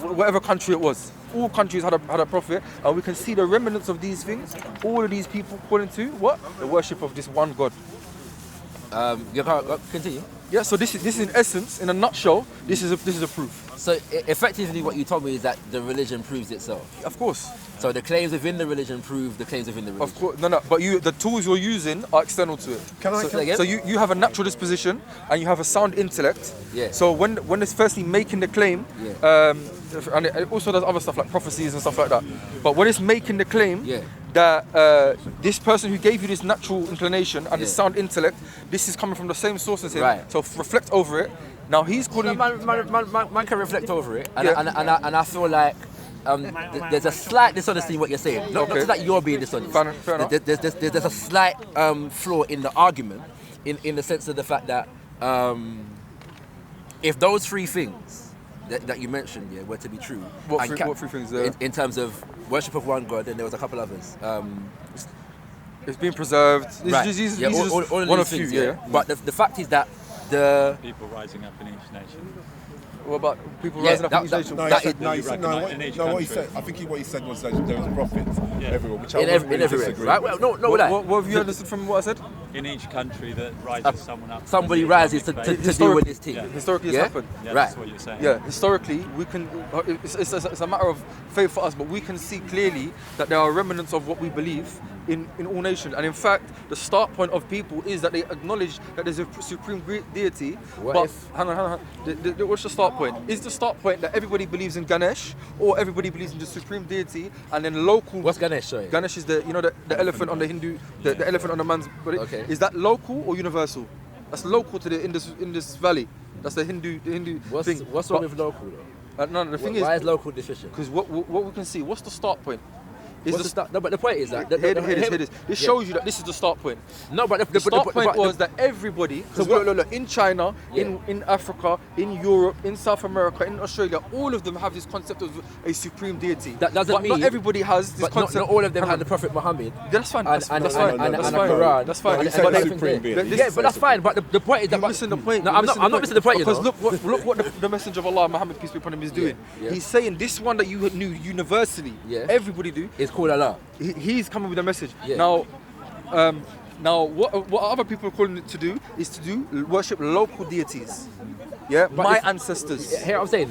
whatever country it was. All countries had a prophet, and we can see the remnants of these things. All of these people calling to what? The worship of this one God. Continue. Yeah. So this is in essence, in a nutshell, this is a proof. So effectively, what you told me is that the religion proves itself. Of course. So the claims within the religion prove the claims within the religion. Of course. No. But the tools you're using are external to it. So you have a natural disposition and you have a sound intellect. So when it's firstly making the claim, and it also does other stuff like prophecies and stuff like that. But when it's making the claim that this person who gave you this natural inclination and this sound intellect, this is coming from the same source as him. So reflect over it. Now he's calling. Man can reflect over it, and I feel like there's a slight dishonesty in what you're saying. Not that you're being dishonest. Fair enough. There's a slight flaw in the argument, in the sense of the fact that if those three things that you mentioned were to be true, what three things? In terms of worship of one God, and there was a couple others. It's being preserved. All one of few. But the fact is that the people rising up in each nation. What about people rising up in each nation? What he said. I think what he said was that there was prophets everywhere, which I in everywhere. Right? Well, what have you understood from what I said? In each country that rises someone up. Somebody rises to deal with this team. Historically, it's happened. That's what you're saying. Yeah, historically, we can. It's a matter of faith for us, but we can see clearly that there are remnants of what we believe in all nations. And in fact, the start point of people is that they acknowledge that there's a supreme deity. Hang on. What's the start point? Is the start point that everybody believes in Ganesh, or everybody believes in the supreme deity, and then local? What's Ganesh? Sorry. Ganesh is the elephant on the Hindu, the elephant on the man's body. Okay. Is that local or universal? That's local to the Indus Valley. That's the Hindu thing. What's wrong with local though? No, the thing is, why is local deficient? Because what we can see, what's the start point? No, but the point is that here it is. This shows you that this is the start point. No, but the start point was that everybody. So look, in China, in Africa, in Europe, in South America, in Australia, all of them have this concept of a supreme deity. That doesn't mean not everybody has this concept. Not all of them had the Prophet Muhammad. That's fine. And a Quran. That's fine. But that's fine. But the point is that. You're missing the point. No, I'm not missing the point. Because look what the Messenger of Allah, Muhammad, peace be upon him, is doing. He's saying this one that you knew universally, everybody do. It's called Allah. He's coming with a message. Now what other people are calling it to do is to worship local deities. Yeah, my ancestors. Here I'm saying.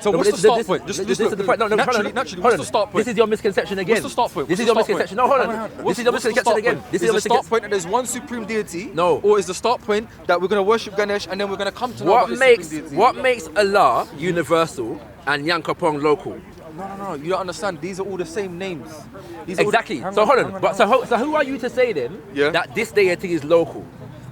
So what's the start point? Just this is the point. No, naturally, what's the start point? This is your misconception again. What's the start point? This is your misconception. No, hold on. This is your misconception again. This is the start point that there's one supreme deity. No. Or is the start point that we're going to worship Ganesh and then we're going to come to know about his supreme deity? What makes Allah universal and Yankapong local? No, you don't understand. These are all the same names. Exactly. So hold on. So who are you to say then that this deity is local?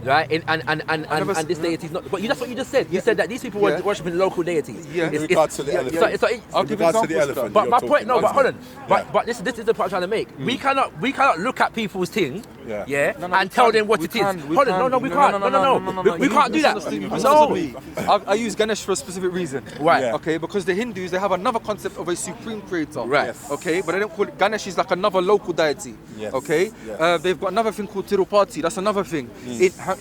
Right, and this deity is not. But that's what you just said. You said that these people were worshiping local deities. Yeah. In regards to the elephant. I'll give examples to the elephant. But my point, but hold on. But this is the point I'm trying to make. We cannot look at people's thing, and tell them what it is. Hold on, no, we can't. No, we can't do that. No. I use Ganesh for a specific reason. Right. Okay, because the Hindus, they have another concept of a supreme creator. Right. Okay, but they don't call it Ganesh. Is like another local deity. Yes. Okay. Yes. They've got another thing called Tirupati. That's another thing.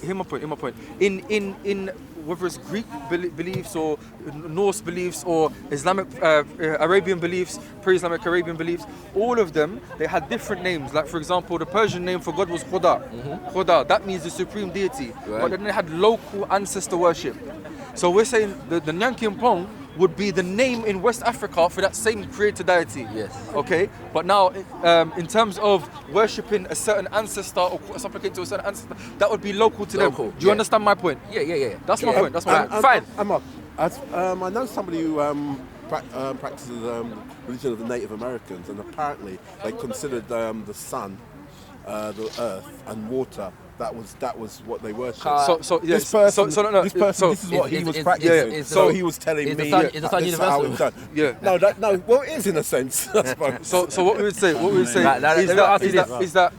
Hear my point. In whether it's Greek beliefs or Norse beliefs or Islamic Arabian beliefs, pre-Islamic Arabian beliefs, all of them, they had different names. Like for example, the Persian name for God was Khuda. Khuda, that means the supreme deity. Right. But then they had local ancestor worship. So we're saying the Nyankimpong would be the name in West Africa for that same creator deity. Yes. Okay. But now, in terms of worshipping a certain ancestor or supplicating to a certain ancestor, that would be local to them. Do you understand my point? Yeah. That's my point. That's my point. Fine. I know somebody who practices religion of the Native Americans, and apparently they considered the sun, the earth, and water. That was what they worshipped. This person, this is what he was practicing. So he was telling me, is the sun universal? No, well, it is in a sense. I suppose. So what we would say is that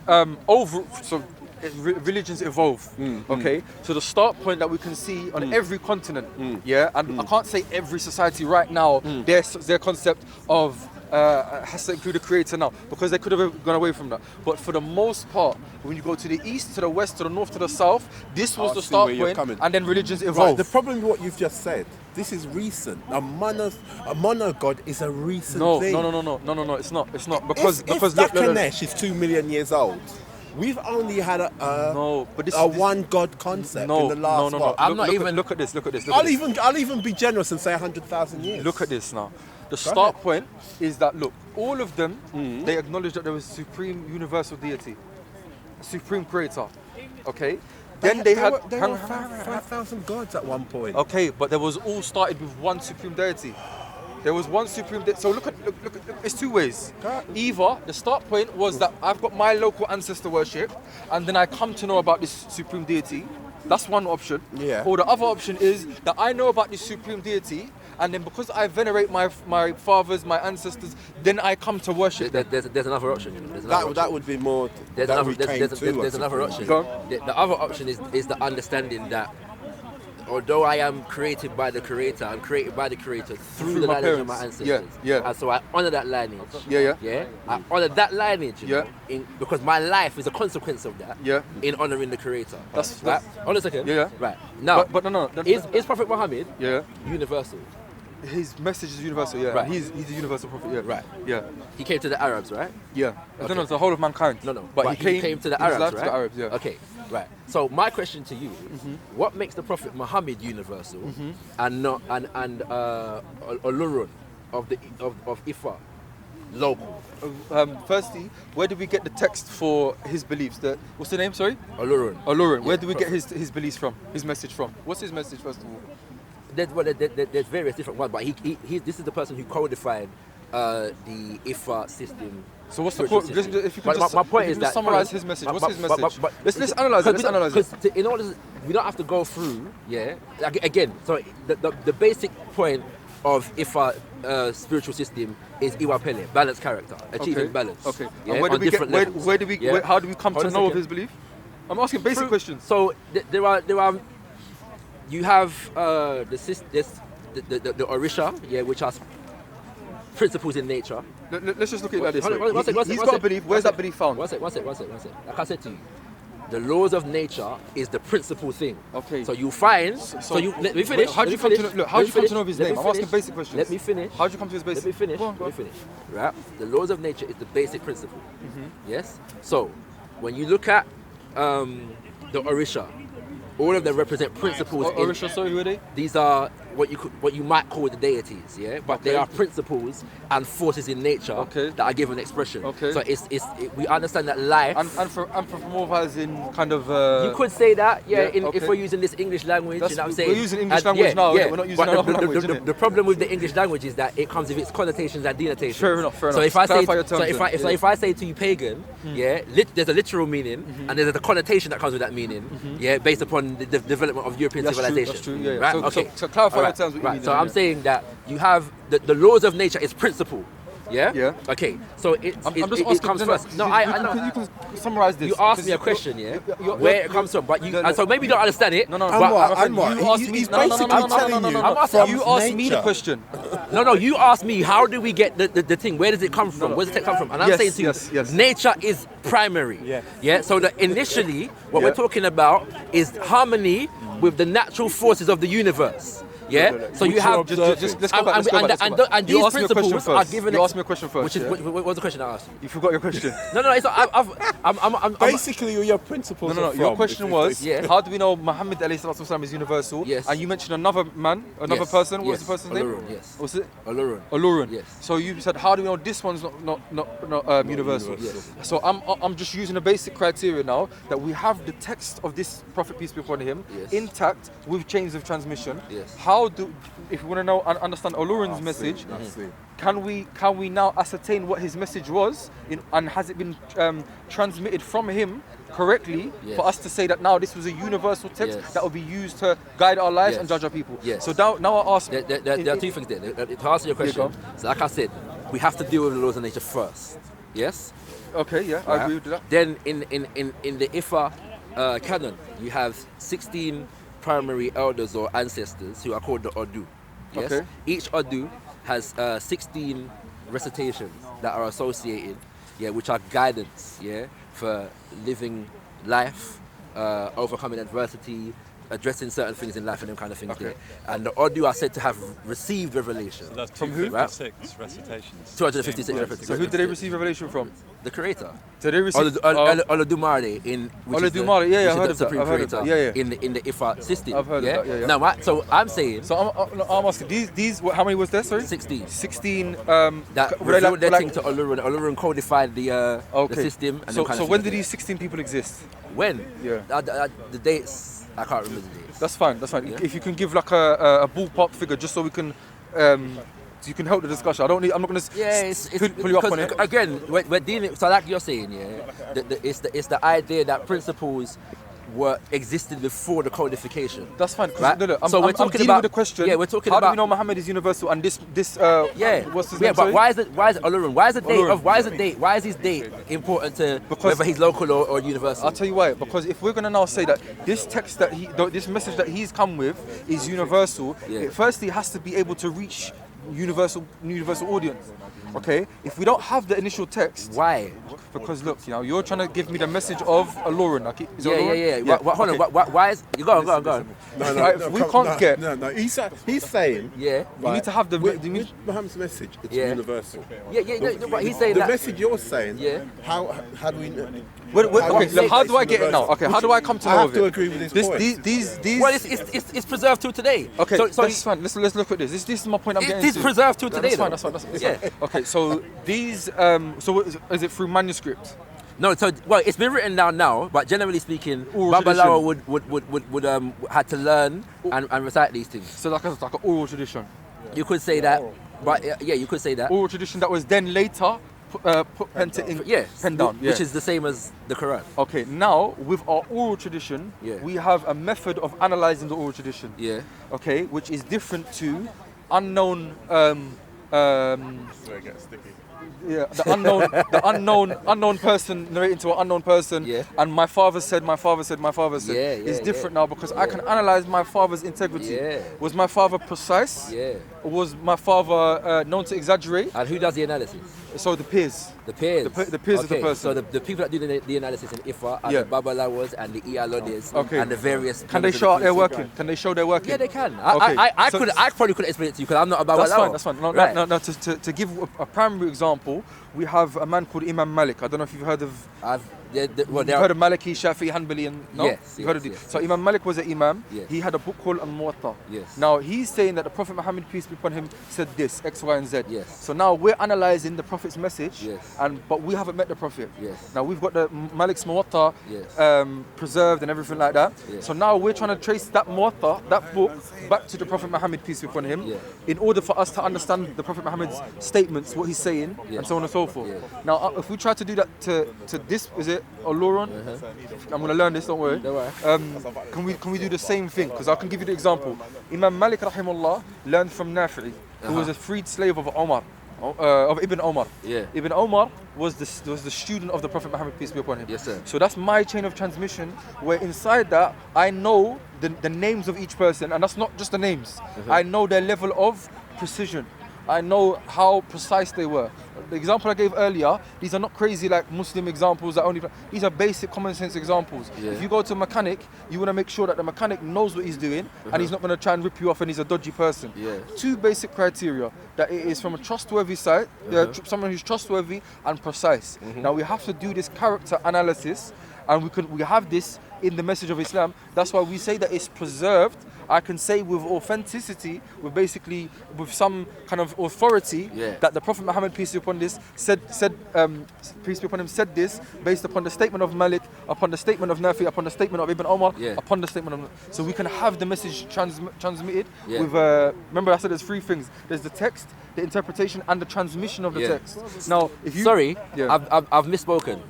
religions evolve. Okay, so the start point that we can see on every continent, and I can't say every society right now, their concept of has to include a creator now, because they could have gone away from that. But for the most part, when you go to the east, to the west, to the north, to the south, this was the start point, and then religions evolve. Right, the problem with what you've just said, this is recent. A mono god is a recent thing. No, it's not. Because Ganesh is 2 million years old. We've only had a one god concept in the last. Look at this. I'll even be generous and say 100,000 years. Look at this now. The start point is that all of them they acknowledge that there was a supreme universal deity, a supreme creator. Okay. Then they had 5,000 gods at one point. Okay, but there was all started with one supreme deity. There was one supreme deity. So look at it's two ways. Either the start point was that I've got my local ancestor worship, and then I come to know about this supreme deity. That's one option. Yeah. Or the other option is that I know about this supreme deity, and then because I venerate my fathers, my ancestors, then I come to worship. There's another option. That would be more. There's another option. The other option is the understanding that although I am created by the Creator, I'm created by the Creator through the lineage of my ancestors. And so I honor that lineage. I honor that lineage. Because my life is a consequence of that. In honoring the Creator. That's right. Hold on a second. Right. Now, is Prophet Muhammad universal? His message is universal, Right. He's a universal prophet, Right. Yeah. He came to the Arabs, right? Yeah. Okay. No, the whole of mankind. No. But he came to the Arabs, right? To the Arabs, Okay. Right. So my question to you is, what makes the Prophet Muhammad universal and not Olurun of Ifa local? Firstly, where do we get the text for his beliefs? What's the name? Sorry. Olurun. Where do we get his beliefs from? His message from? What's his message first of all? There's various different ones, but this is the person who codified the Ifa system. So what's the point? If you could my point is that summarize his message. What's his message? Let's analyze it. Because in order, we don't have to go through. Again, so the basic point of Ifa spiritual system is Iwa Pele, balanced character, achieving balance. Okay. Yeah, and how do we come to know of his belief? I'm asking basic questions. So there are. You have the Orisha, which are principles in nature. Let's just look at it like this. He's got a belief. Where's that belief found? One sec. Like I said to you, the laws of nature is the principal thing. Okay. So you find. Let me finish. How do you come to know his name? I'm asking basic questions. Let me finish. How do you come to his basic? Let me finish. Right. The laws of nature is the basic principle. Yes. So when you look at the Orisha, All of them represent principles. Orisha, sorry, who are they? These are what you might call the deities, yeah, but they are principles and forces in nature that are given expression. So we understand that life anthropomorphize in kind of. You could say that, if we're using this English language. You know what I'm saying? We're using English language now. We're not using another language. The problem with the English language is that it comes with its connotations and denotations. Fair enough. So if I say to you pagan, there's a literal meaning and there's a connotation that comes with that meaning, based upon the development of European civilization. That's true. Yeah. Right? So clarify your terms. Right. So I'm saying that you have the laws of nature is principle. Yeah. Okay. So it comes first. No, I know. You can summarize this. You asked me a question, where it comes from, but and so maybe you don't understand it. No. Anwar, he's basically telling you. I'm asking you asked me the question. No. You asked me how do we get the thing? Where does it come from? Where does it come from? And I'm saying to you, nature is primary. Yeah. So that initially, what we're talking about is harmony with the natural forces of the universe. Yeah, so you have just let's go back. And these principles are given. You asked me a question first. What was the question I asked you? You forgot your question. No, it's not. I'm basically your principles. No. Your question was, how do we know Muhammad alayhi salatu wasalam is universal? Yes. And you mentioned another person. What was the person's name? Olurun, yes. What's it? Olurun. Yes. So you said, how do we know this one's not universal? Yes. So I'm just using a basic criteria now that we have the text of this prophet, peace be upon him, intact with chains of transmission. Yes. If we want to know and understand Olurun's message, can we now ascertain what his message was, and has it been transmitted from him correctly for us to say that now this was a universal text that will be used to guide our lives and judge our people? So now I ask. There are two things there. To answer your question, so like I said, we have to deal with the laws of nature first. Yes. Okay. Yeah, I agree with that. Then in the Ifa canon, you have 16 primary elders or ancestors who are called the Odu. Yes? Okay. Each Odu has 16 recitations that are associated, which are guidance, for living life, overcoming adversity, addressing certain things in life and them kind of things there. And the Odu are said to have received revelation. So that's from who? 256 recitations. 256 recitations. So who did they receive revelation from? The Creator. Did they receive? Olodumare Olodumare, I've heard of that. In the Ifa system. I've heard of that. Yeah. Now, so I'm saying. So I'm asking these. How many was there? Sorry. 16. 16. That revealed their thing to Olurun. Olurun codified the system. And so when did these 16 people exist? When? Yeah. The dates. I can't remember the dates. That's fine. Yeah? If you can give like a ballpark figure, just so we can. So you can help the discussion. I'm not going to pull you up on it. Again, we're dealing. So like you're saying, it's the idea that principles existed before the codification. That's fine. Right? So we're talking about the question. Yeah, we're talking how about. How do we know Muhammad is universal and this? What's his name? But why is it Olurun? Why is his date important to whether he's local or universal? I'll tell you why. Because if we're going to now say that this text this message that he's come with is universal, it firstly has to be able to reach universal audience. Okay, if we don't have the initial text, why? Because look, you're trying to give me the message of Olurun. Yeah. Hold on. Why is you go on? No, we can't get. No. He's saying. Yeah. You need to have the. Muhammad's message. It's universal. Yeah. But he's saying the that. message you're saying. Yeah. How do we know? How do I get it now? Okay, how do I come to know of it? I have to agree with his point. These. Well, it's preserved till today. Okay, so that's fine. Let's look at this. This is my point. I'm getting. It's preserved till today. That's fine. Yeah. Okay, so these. So is it through manuscript? No, it's been written down now, but generally speaking, Babalawo would had to learn and recite these things. So like an oral tradition. You could say that, but you could say that. Oral tradition that was then later put pen to ink, pen down, which is the same as the Quran. Okay, now with our oral tradition, we have a method of analyzing the oral tradition. Yeah. Okay, which is different to unknown. It gets sticky. Yeah, the unknown person narrating to an unknown person, and my father said, is different now because I can analyze my father's integrity. Was my father precise? Or was my father known to exaggerate? And who does the analysis? So the peers. The peers of the person. So the people that do the analysis in Ifa are the Babalawos and the Iyalodes and the various. Can they show their working? Can they show their working? Yeah, they can. I probably could explain it to you because I'm not a Babalawo. That's fine. No, to give a primary example, we have a man called Imam Malik. I don't know if you've heard of. You've heard of Maliki, Shafi'i, Hanbali, and no? Yes. You've heard of So Imam Malik was an Imam. Yes. He had a book called Al-Muwatta. Yes. Now he's saying that the Prophet Muhammad, peace be upon him, said this, X, Y, and Z. Yes. So now we're analysing the Prophet's message. Yes. But we haven't met the Prophet. Yes. Now we've got the Malik's Muwatta Yes. preserved and everything like that. Yes. So now we're trying to trace that Muwatta, that book, back to the Prophet Muhammad, peace be upon him, in order for us to understand the Prophet Muhammad's statements, what he's saying, and so on and so forth. Now, if we try to do that to this, is it Oluron? I'm going to learn this, don't worry. Can we do the same thing? Because I can give you the example. Imam Malik rahimahullah learned from Nafi'i, who was a freed slave of Omar. Of Ibn Omar. Yeah. Ibn Omar was the student of the Prophet Muhammad, peace be upon him. Yes, sir. So that's my chain of transmission, where inside that I know the names of each person, and that's not just the names. I know their level of precision. I know how precise they were. The example I gave earlier, these are not crazy like Muslim examples that only. These are basic common sense examples. If you go to a mechanic, you want to make sure that the mechanic knows what he's doing, and he's not going to try and rip you off and he's a dodgy person. Two basic criteria: that it is from a trustworthy side, someone who's trustworthy and precise. Now we have to do this character analysis, and we have this in the message of Islam. That's why we say that it's preserved. I can say with authenticity, with some kind of authority, that the Prophet Muhammad, peace be upon this, peace be upon him, said this based upon the statement of Malik, upon the statement of Nafi, upon the statement of Ibn Omar, upon the statement of. So we can have the message transmitted with. Remember, I said there's three things. There's the text, the interpretation, and the transmission of the text. Now, if you I've misspoken.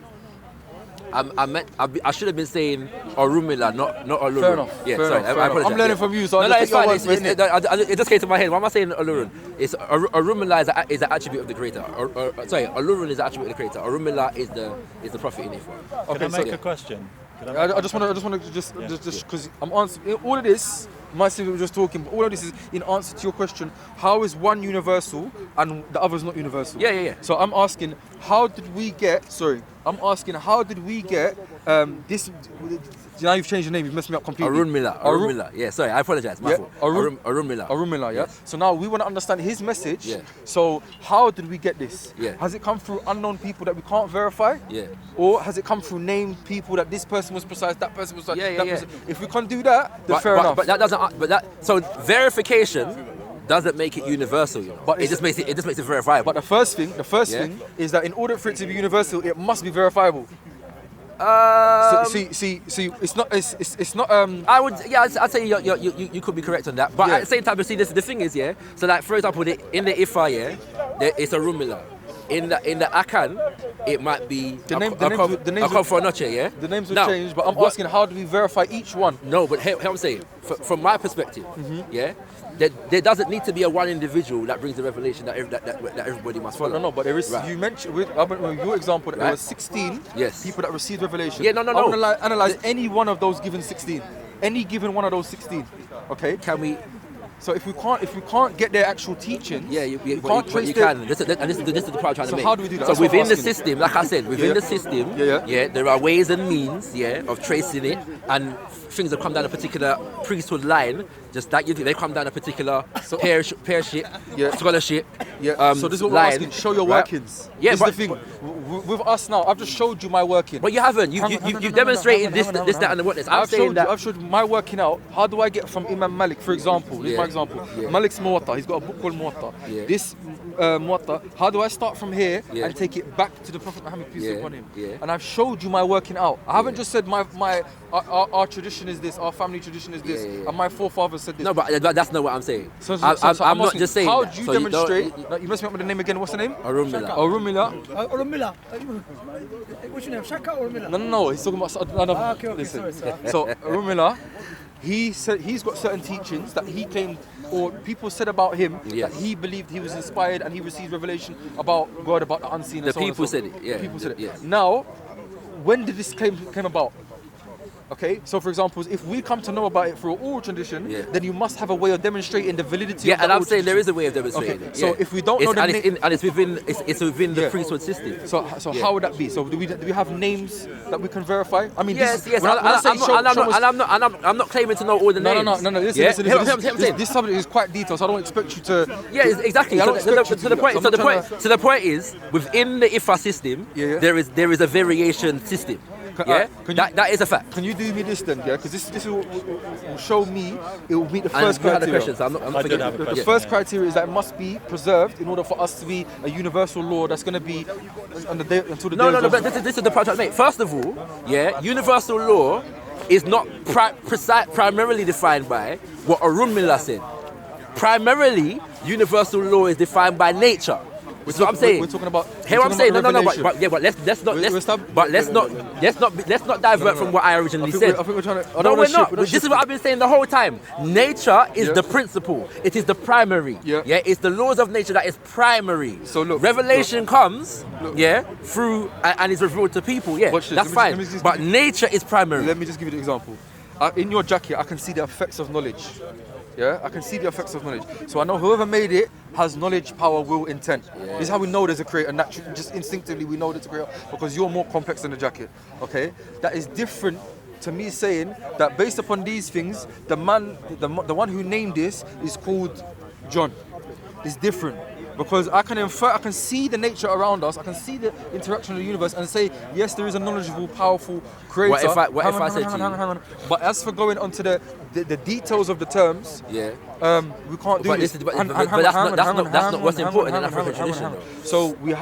I should have been saying Orumila, not Olurun. Fair enough. Yeah, fair sorry. enough, I apologize. I'm learning from you, so it's fine. It just came to my head. Why am I saying Olurun? It's Orumila is an attribute of the Creator. Olurun is an attribute of the Creator. Orumila is the Prophet in it. Can I make a question? I just want to just because I'm answering all of this. Myself was just talking, but all of this is in answer to your question: how is one universal and the other is not universal? Yeah. So I'm asking, how did we get this? Now you've changed your name. You've messed me up completely. Orunmila. Yeah, sorry, I apologize. My fault. Orunmila. Yeah. So now we want to understand his message. Yeah. So how did we get this? Yeah. Has it come through unknown people that we can't verify? Yeah. Or has it come through named people that this person was precise, that person was precise? Yeah. If we can't do that, then fair enough. But that doesn't. So verification doesn't make it universal, you know. But it just makes it verifiable. But the first thing is that in order for it to be universal, it must be verifiable. See, it's not. I'd say you could be correct on that. But at the same time, you see, the thing is, so like for example, in the Ifa, it's a Rumila. In the Akan, it might be the names for Noche, The names will change, but I'm asking, how do we verify each one? No, but here I'm saying, from my perspective, there doesn't need to be a one individual that brings the revelation that everybody must follow. No, but there is. Right. You mentioned with your example that there were 16 people that received revelation. Yeah, no. I want to analyze any one of those given 16. Any given one of those 16. Okay. Can we? So if we can't get their actual teachings, you can. This is the part I'm trying to make. So how do we do that? So within the system, like I said, within the system, there are ways and means, of tracing it, and things that come down a particular priesthood line. Just that they come down a particular pairship, scholarship. So this is what we're asking. Show your workings. Yeah, this is the thing. With us now, I've just showed you my working. But you haven't. You've demonstrated this, that, and the whatness. I've showed you my working out. How do I get from Imam Malik, for example? This is my example. Malik's Muwatta. He's got a book called Muwatta. This Muwatta. How do I start from here and take it back to the Prophet Muhammad, peace be upon him? And I've showed you my working out. I haven't just said our tradition is this, our family tradition is this, and my forefathers said this. No, but that's not what I'm saying. So I'm not just saying. How do you demonstrate? You messed me up with the name again. What's the name? Orunmila. What's your name? Shaka or Mila? No. He's talking about another. Okay. Sorry. So Orunmila, he said he's got certain teachings that he claimed, or people said about him that he believed he was inspired and he received revelation about God, about the unseen. The people said it. The people said it. Now, when did this claim came about? Okay, so for example, if we come to know about it through oral tradition, then you must have a way of demonstrating the validity. Yeah, of the and I'm oral saying there tradition. is a way of demonstrating it. So Yeah. if we don't know it's within the priesthood system. So how would that be? So do we have names that we can verify? I mean, Yes. when I say I'm not claiming to know all the names. No. Listen. This subject is quite detailed, so I don't expect you to. Yeah, exactly. I don't expect you So the point is, within the IFA system, there is a variation system. That is a fact. Can you do me this then? Yeah, because this will show me. It will meet the first criteria. The first criteria is that it must be preserved in order for us to be a universal law that's going to be until the day. No. But this is the point I make. First of all, universal law is not primarily defined by what Orunmila said. Primarily, universal law is defined by nature. That's what I'm saying. We're talking about. Hey, what I'm saying. No. But let's not divert from what I originally said. I think we're trying to. No, we're not. This is what I've been saying the whole time. Nature is the principle. It is the primary. Yeah. It's the laws of nature that is primary. So look. Revelation comes. Through and is revealed to people. Yeah. That's fine. But nature is primary. Let me just give you an example. In your jacket, I can see the effects of knowledge. Yeah, I can see the effects of knowledge. So I know whoever made it has knowledge, power, will, intent. This is how we know there's a creator. Naturally, just instinctively, we know there's a creator because you're more complex than the jacket. Okay, that is different to me saying that based upon these things, the one who named this is called John. It's different. Because I can infer, I can see the nature around us, I can see the interaction of the universe and say, yes, there is a knowledgeable, powerful creator. What if I said to you? But as for going onto the details of the terms, we can't do this. But that's not what's important in African tradition. So we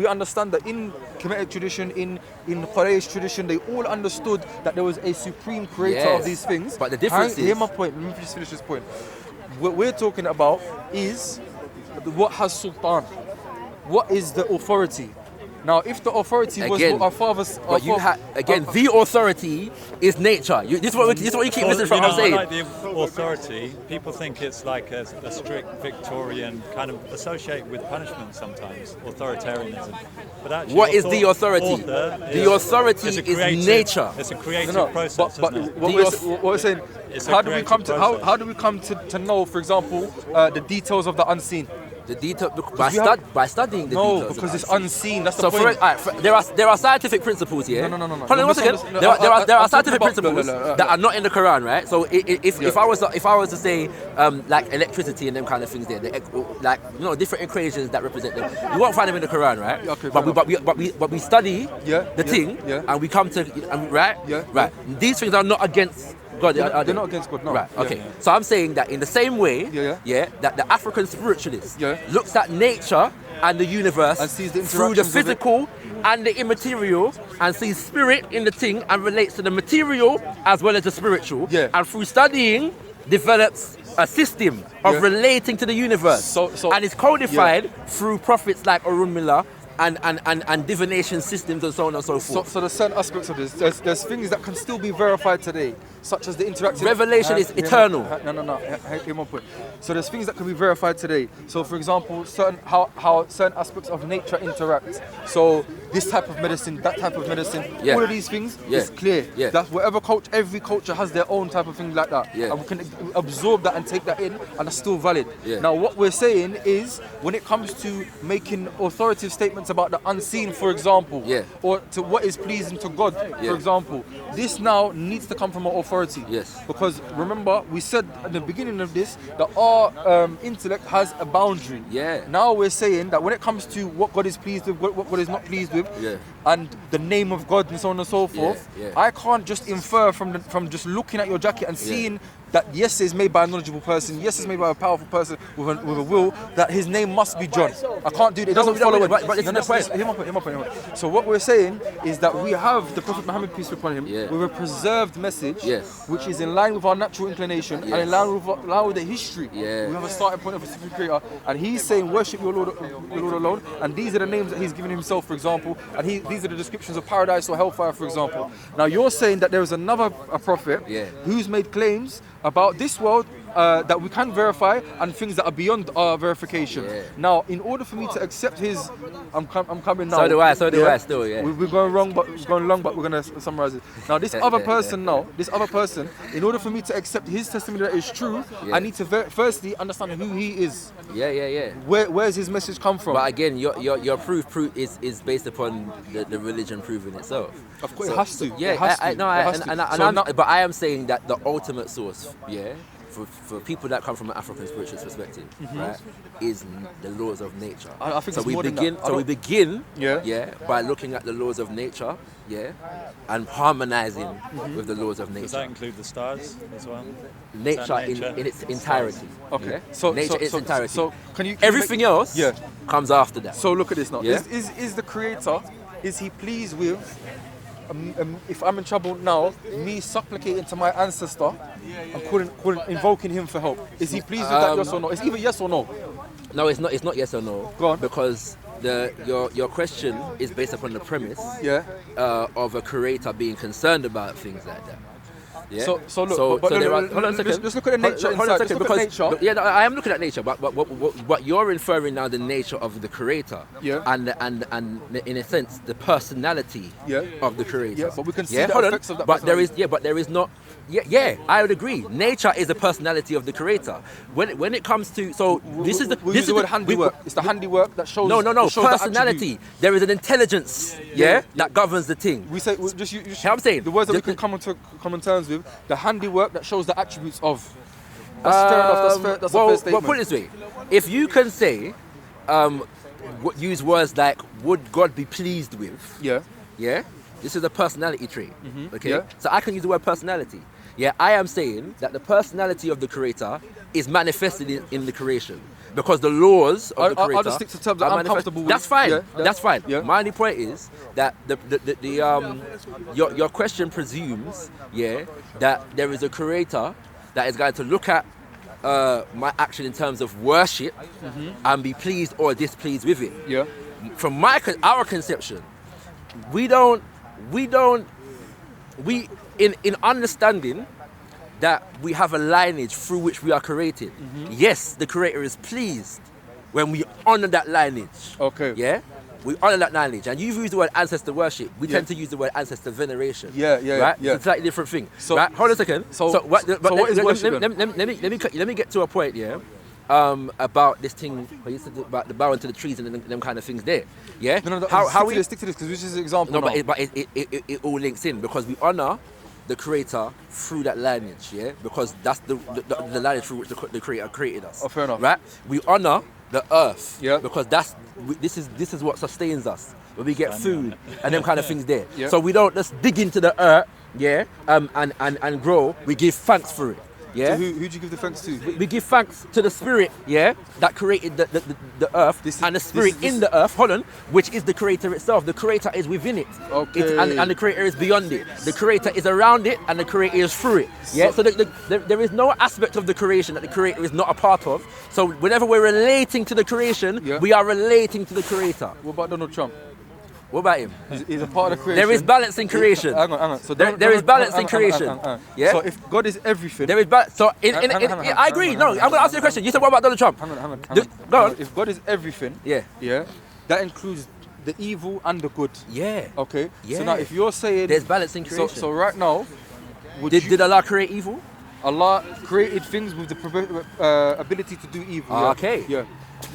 understand that in Kemetic tradition, in Quraysh tradition, they all understood that there was a supreme creator of these things. But the difference is... Hear my point, let me just finish this point. What we're talking about is what has sultan? What is the authority? Now, if the authority was what our fathers... the authority is nature. This is what you keep missing from what I'm saying. Like the authority, people think it's like a strict Victorian kind of associated with punishment sometimes, authoritarianism. But actually, what is the authority? The authority is nature. It's a creative process, but what we're saying, how do we come to know, for example, the details of the unseen? The detail by studying the details. No, because it's unseen. That's the point. There are scientific principles here. No. Hold on one second. There are scientific principles that are not in the Quran, right? So if I was to say like electricity and them kind of things there, different equations that represent them, you won't find them in the Quran, right? Okay, but we study the thing and we come to right. These things are not against God. They're not against God, no. Right, okay. So I'm saying that in the same way, that the African spiritualist looks at nature and the universe and sees the through the physical and the immaterial and sees spirit in the thing and relates to the material as well as the spiritual. And through studying, develops a system of relating to the universe. And it's codified through prophets like Orunmila and divination systems and so on and so forth. So there's certain aspects of this. There's things that can still be verified today, such as the interactive... Revelation is eternal. No. Hear my point. So there's things that can be verified today. So for example, how certain aspects of nature interact. So this type of medicine, that type of medicine, all of these things is clear. That's whatever culture, every culture has their own type of thing like that. And we can absorb that and take that in, and that's still valid. Now what we're saying is, when it comes to making authoritative statements about the unseen, for example, or to what is pleasing to God, for example, this now needs to come from an authority. Because remember, we said at the beginning of this that our intellect has a boundary. Now we're saying that when it comes to what God is pleased with, what God is not pleased with, and the name of God and so on and so forth, I can't just infer from just looking at your jacket and seeing that yes, it's made by a knowledgeable person, yes, it's made by a powerful person with a will, that his name must be John. I can't do it. It doesn't follow it. But hear my point. So what we're saying is that we have the Prophet Muhammad, peace be upon him, with a preserved message, which is in line with our natural inclination and in line with the history. We have a starting point of a supreme creator, and he's saying worship your Lord alone, and these are the names that he's given himself, for example, and these are the descriptions of paradise or hellfire, for example. Now you're saying that there is another prophet who's made claims about this world that we can verify and things that are beyond our verification. Yeah. Now, in order for me to accept his, I'm coming now. So do I still, yeah. We're going wrong, but we're going long, but we're gonna summarize it. Now, this other person, in order for me to accept his testimony that is true, I need to firstly understand who he is. Yeah. Where's his message come from? But again, your proof is based upon the religion proving itself. Of course, it has to. Yeah, it has to. But I am saying that the ultimate source, for people that come from an African spiritualist perspective, right, is the laws of nature. I think so it's we more begin. than that. So we begin, Yeah. by looking at the laws of nature, and harmonizing with the laws of nature. Does that include the stars as well? Nature nature? in its entirety. Okay. Yeah? So nature in its entirety. So can you Everything else comes after that. So look at this now. Yeah? Is the creator, is he pleased with, if I'm in trouble now, me supplicating to my ancestor and invoking him for help? Is he pleased with that, yes or no? It's either yes or no. No, it's not. It's not yes or no. Go on. Because your question is based upon the premise of a creator being concerned about things like that. Yeah. So look. But there are, hold on a second. Let's look at the nature. Hold on a second, Look at nature. Yeah, no, I am looking at nature, but what you're inferring now the nature of the creator. Yeah. And in a sense the personality of the creator. Yeah. But we can see the effects of that. But there is not. Yeah, I would agree. Nature is a personality of the creator. When it comes to this is the word handiwork. It's the handiwork that shows. No. That shows Personality. There is an intelligence. That governs the thing. We say I'm saying the words that we can come on terms with. The handiwork that shows the attributes of. That's fair enough. That's a fair statement. Well, put it this way: if you can say, use words like "would God be pleased with?" Yeah. This is a personality trait. Okay. Yeah. So I can use the word personality. Yeah, I am saying that the personality of the creator is manifested in the creation because the laws of the creator. I'll just stick to terms that I'm comfortable with. That's fine. Yeah. That's fine. Yeah. My only point is that your question presumes that there is a creator that is going to look at my action in terms of worship and be pleased or displeased with it. Yeah. From our conception, we in understanding that we have a lineage through which we are created. Yes, the creator is pleased when we honor that lineage. Okay. Yeah? We honor that lineage. And you've used the word ancestor worship. We tend to use the word ancestor veneration. Yeah. Right? It's a slightly different thing. So, right? Hold on a second. What is worship? Let me get to a point, about this thing where you said about the bowing to the trees and them kind of things there. Yeah? No, how we stick to this because this is an example. No, but it all links in because we honor the creator through that lineage, because that's the lineage through which the creator created us. Oh, fair enough. Right? We honor the earth, because this is what sustains us. When we get food and them kind of things there. Yeah. So we don't just dig into the earth, and grow. We give thanks for it. Yeah. So who do you give the thanks to? We give thanks to the spirit, that created the earth, and the spirit in the earth, which is the creator itself. The creator is within it. Okay. And the creator is beyond it. The creator is around it, and the creator is through it. Yeah. So there is no aspect of the creation that the creator is not a part of. So whenever we're relating to the creation, we are relating to the creator. What about Donald Trump? What about him? He's a part of the creation. There is balance in creation. Hang on. So there is balance in creation. Yeah. So if God is everything, there is balance. So I agree. No, I'm going to ask you a question. You said what about Donald Trump? Hang on. Go on. If God is everything, that includes the evil and the good. Yeah. Okay. Yeah. So now, if you're saying there's balance in creation. So right now, did Allah create evil? Allah created things with the ability to do evil. Okay. Yeah.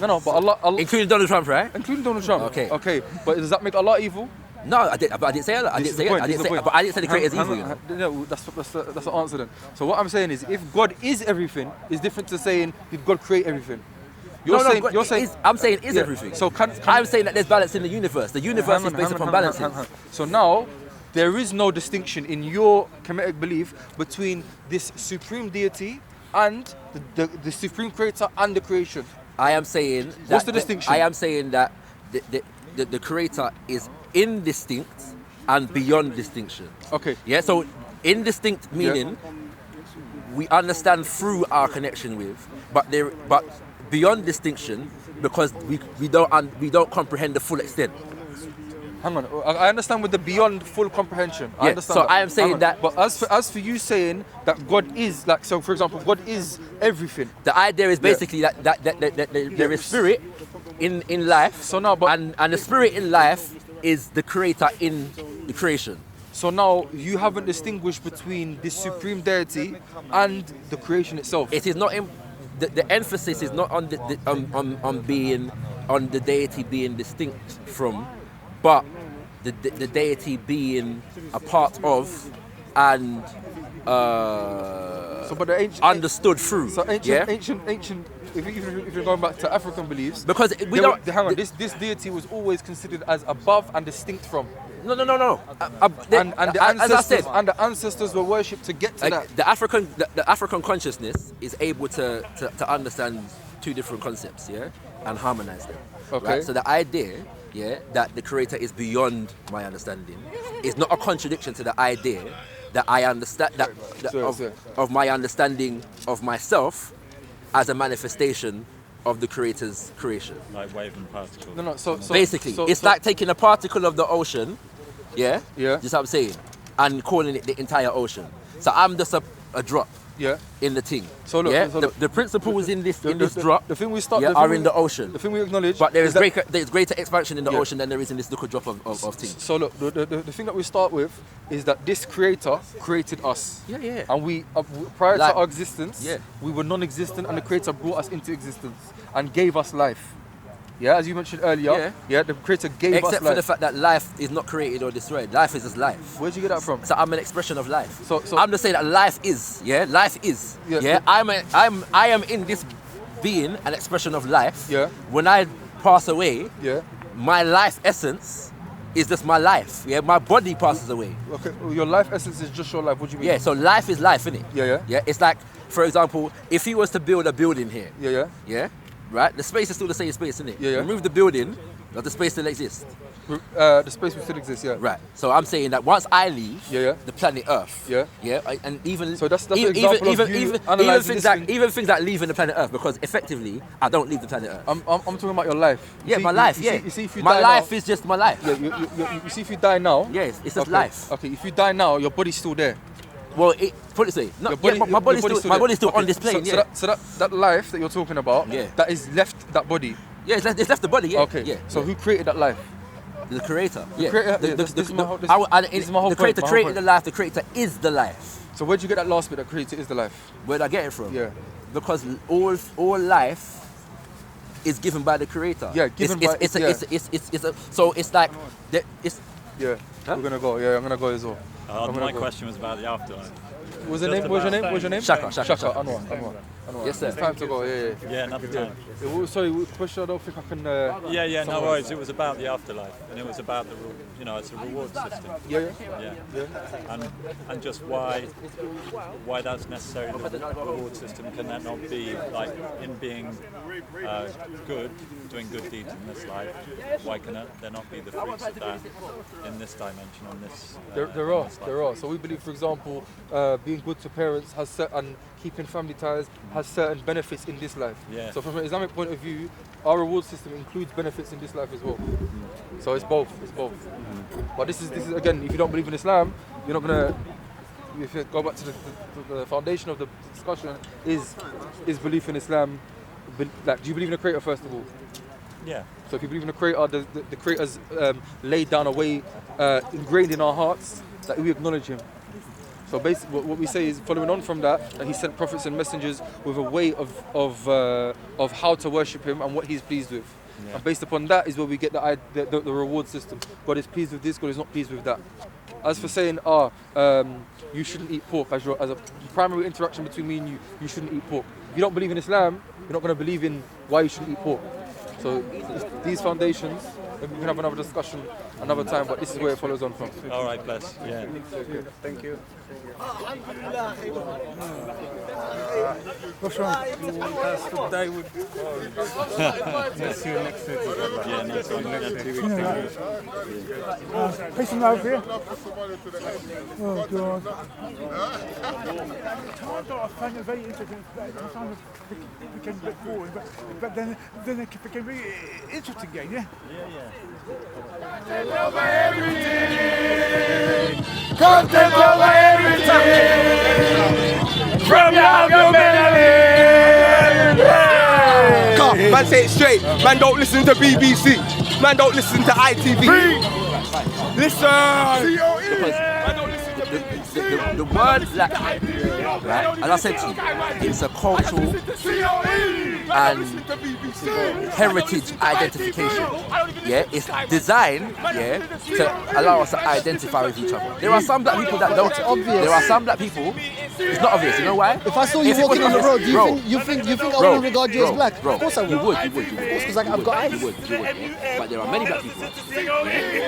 No, but Allah including Donald Trump, right? Including Donald Trump. Okay. But does that make Allah evil? No, I didn't say Allah. I didn't say it. But I didn't say the creator is evil. No, that's the answer then. So what I'm saying is, if God is everything, is different to saying did God create everything. I'm saying is everything. So I'm saying that there's balance in the universe. The universe is based upon balances. So now, there is no distinction in your Kemetic belief between this supreme deity and the supreme creator and the creation. I am saying that what's the distinction? I am saying that the creator is indistinct and beyond distinction. Okay. Yeah. So indistinct meaning we understand through our connection with, but beyond distinction because we don't comprehend the full extent. hang on. I understand with the beyond full comprehension. I understand. So that. I am saying that. But as for you saying that God is like, so for example, God is everything. The idea is basically that there is spirit in life. So now, but and the spirit in life is the creator in the creation. So now you haven't distinguished between the supreme deity and the creation itself. It is not in, the emphasis is not on on the deity being distinct from, but the deity being a part of and so, but the ancient, understood through. So ancient. If you're going back to African beliefs, because we don't. Hang on, this deity was always considered as above and distinct from. No. And the ancestors, as I said, and the ancestors were worshipped to get to that. The African consciousness is able to understand two different concepts, yeah, and harmonize them. Okay. Right? So the idea, yeah, that the creator is beyond my understanding is not a contradiction to the idea that I understand of my understanding of myself as a manifestation of the creator's creation. Like wave and particle. No. So basically, it's like taking a particle of the ocean, yeah, just what I'm saying, and calling it the entire ocean. So I'm just a drop, in the thing. So look, yeah, so look, the principles in this drop, the thing we start, are in the ocean. The thing we acknowledge, but there is greater expansion in the ocean than there is in this little drop of things. So look, the thing that we start with is that this creator created us. Yeah. And we, prior to our existence, we were non-existent, and the creator brought us into existence and gave us life. Yeah, as you mentioned earlier, the creator gave us life. Except for the fact that life is not created or destroyed. Life is just life. Where'd you get that from? So I'm an expression of life. So I'm just saying that life is, life is. Yeah. I am in this being an expression of life. Yeah. When I pass away, my life essence is just my life. Yeah, my body passes away. Okay, your life essence is just your life. What do you mean? Yeah, so life is life, innit? Yeah. It's like, for example, if you was to build a building here. Yeah. Right? The space is still the same space, isn't it? Yeah. Remove the building, does the space still exist? The space will still exist, Right. So I'm saying that once I leave the planet Earth, yeah, and even so that's an example of you analysing even things like leaving the planet Earth, because effectively I don't leave the planet Earth. I'm talking about your life. My life. You see, if you my die life now, is just my life. Yeah, you see, if you die now, it's just life. Okay, if you die now, your body's still there. Well, put it this way. My body's still on this plane. So that life that you're talking about, that is left that body. Yeah, it's left the body. Yeah. Okay. So who created that life? The creator. The creator created the life. The creator is the life. So where'd you get that last bit? That creator is the life. Where'd I get it from? Yeah. Because all life is given by the creator. Yeah, given by. So it's like it's. Yeah. Huh? We're gonna go. Yeah, I'm gonna go as well. My question was about the afterlife. What's your name? Shaka. Anwar. Yes, sir. It's time to go. Yeah, another time. Sorry, question. I don't think I can. No worries. It was about the afterlife, and it was about it's a reward system. Yeah. And just why that's necessary. The reward system, can that not be like in being good, doing good deeds in this life? Why can there not be the fruits of that in this dimension? On this. There are. So we believe, for example, being good to parents has certain, keeping family ties has certain benefits in this life. Yeah. So from an Islamic point of view, our reward system includes benefits in this life as well. So it's both. But this is again, if you don't believe in Islam, you're not gonna. If you go back to the foundation of the discussion is belief in Islam. Like, do you believe in a creator first of all? Yeah. So if you believe in a creator, the creator's laid down a way ingrained in our hearts that we acknowledge him. So basically, what we say is, following on from that he sent prophets and messengers with a way of how to worship him and what he's pleased with. Yeah. And based upon that is where we get the reward system. God is pleased with this, God is not pleased with that. As for saying, you shouldn't eat pork as a primary interaction between me and you shouldn't eat pork. If you don't believe in Islam, you're not going to believe in why you shouldn't eat pork. So these foundations, maybe we can have another discussion another time, but this is where it follows on from. All right, bless. Yeah. Okay. Thank you. What's wrong? You want us to die with... See you next week. Yeah, next week. Peace and love here. Oh, God. I find it very interesting. Sometimes we can look forward, but then it became very interesting again, yeah? Yeah. Content over everything. From your belly. Man, say it straight. Man, don't listen to BBC. Man, don't listen to ITV. Listen. The word black, right? As I said to you, it's a cultural and heritage identification. Yeah, it's designed, yeah, to allow us to identify with each other. There are some black people that don't. There are some black people. It's not obvious. You know why? If I saw you walking on the road, do you think I wouldn't regard you as black? Bro, of course I would. You would. Of course, because I've got eyes. You would. Yeah. But there are many black people. Yeah?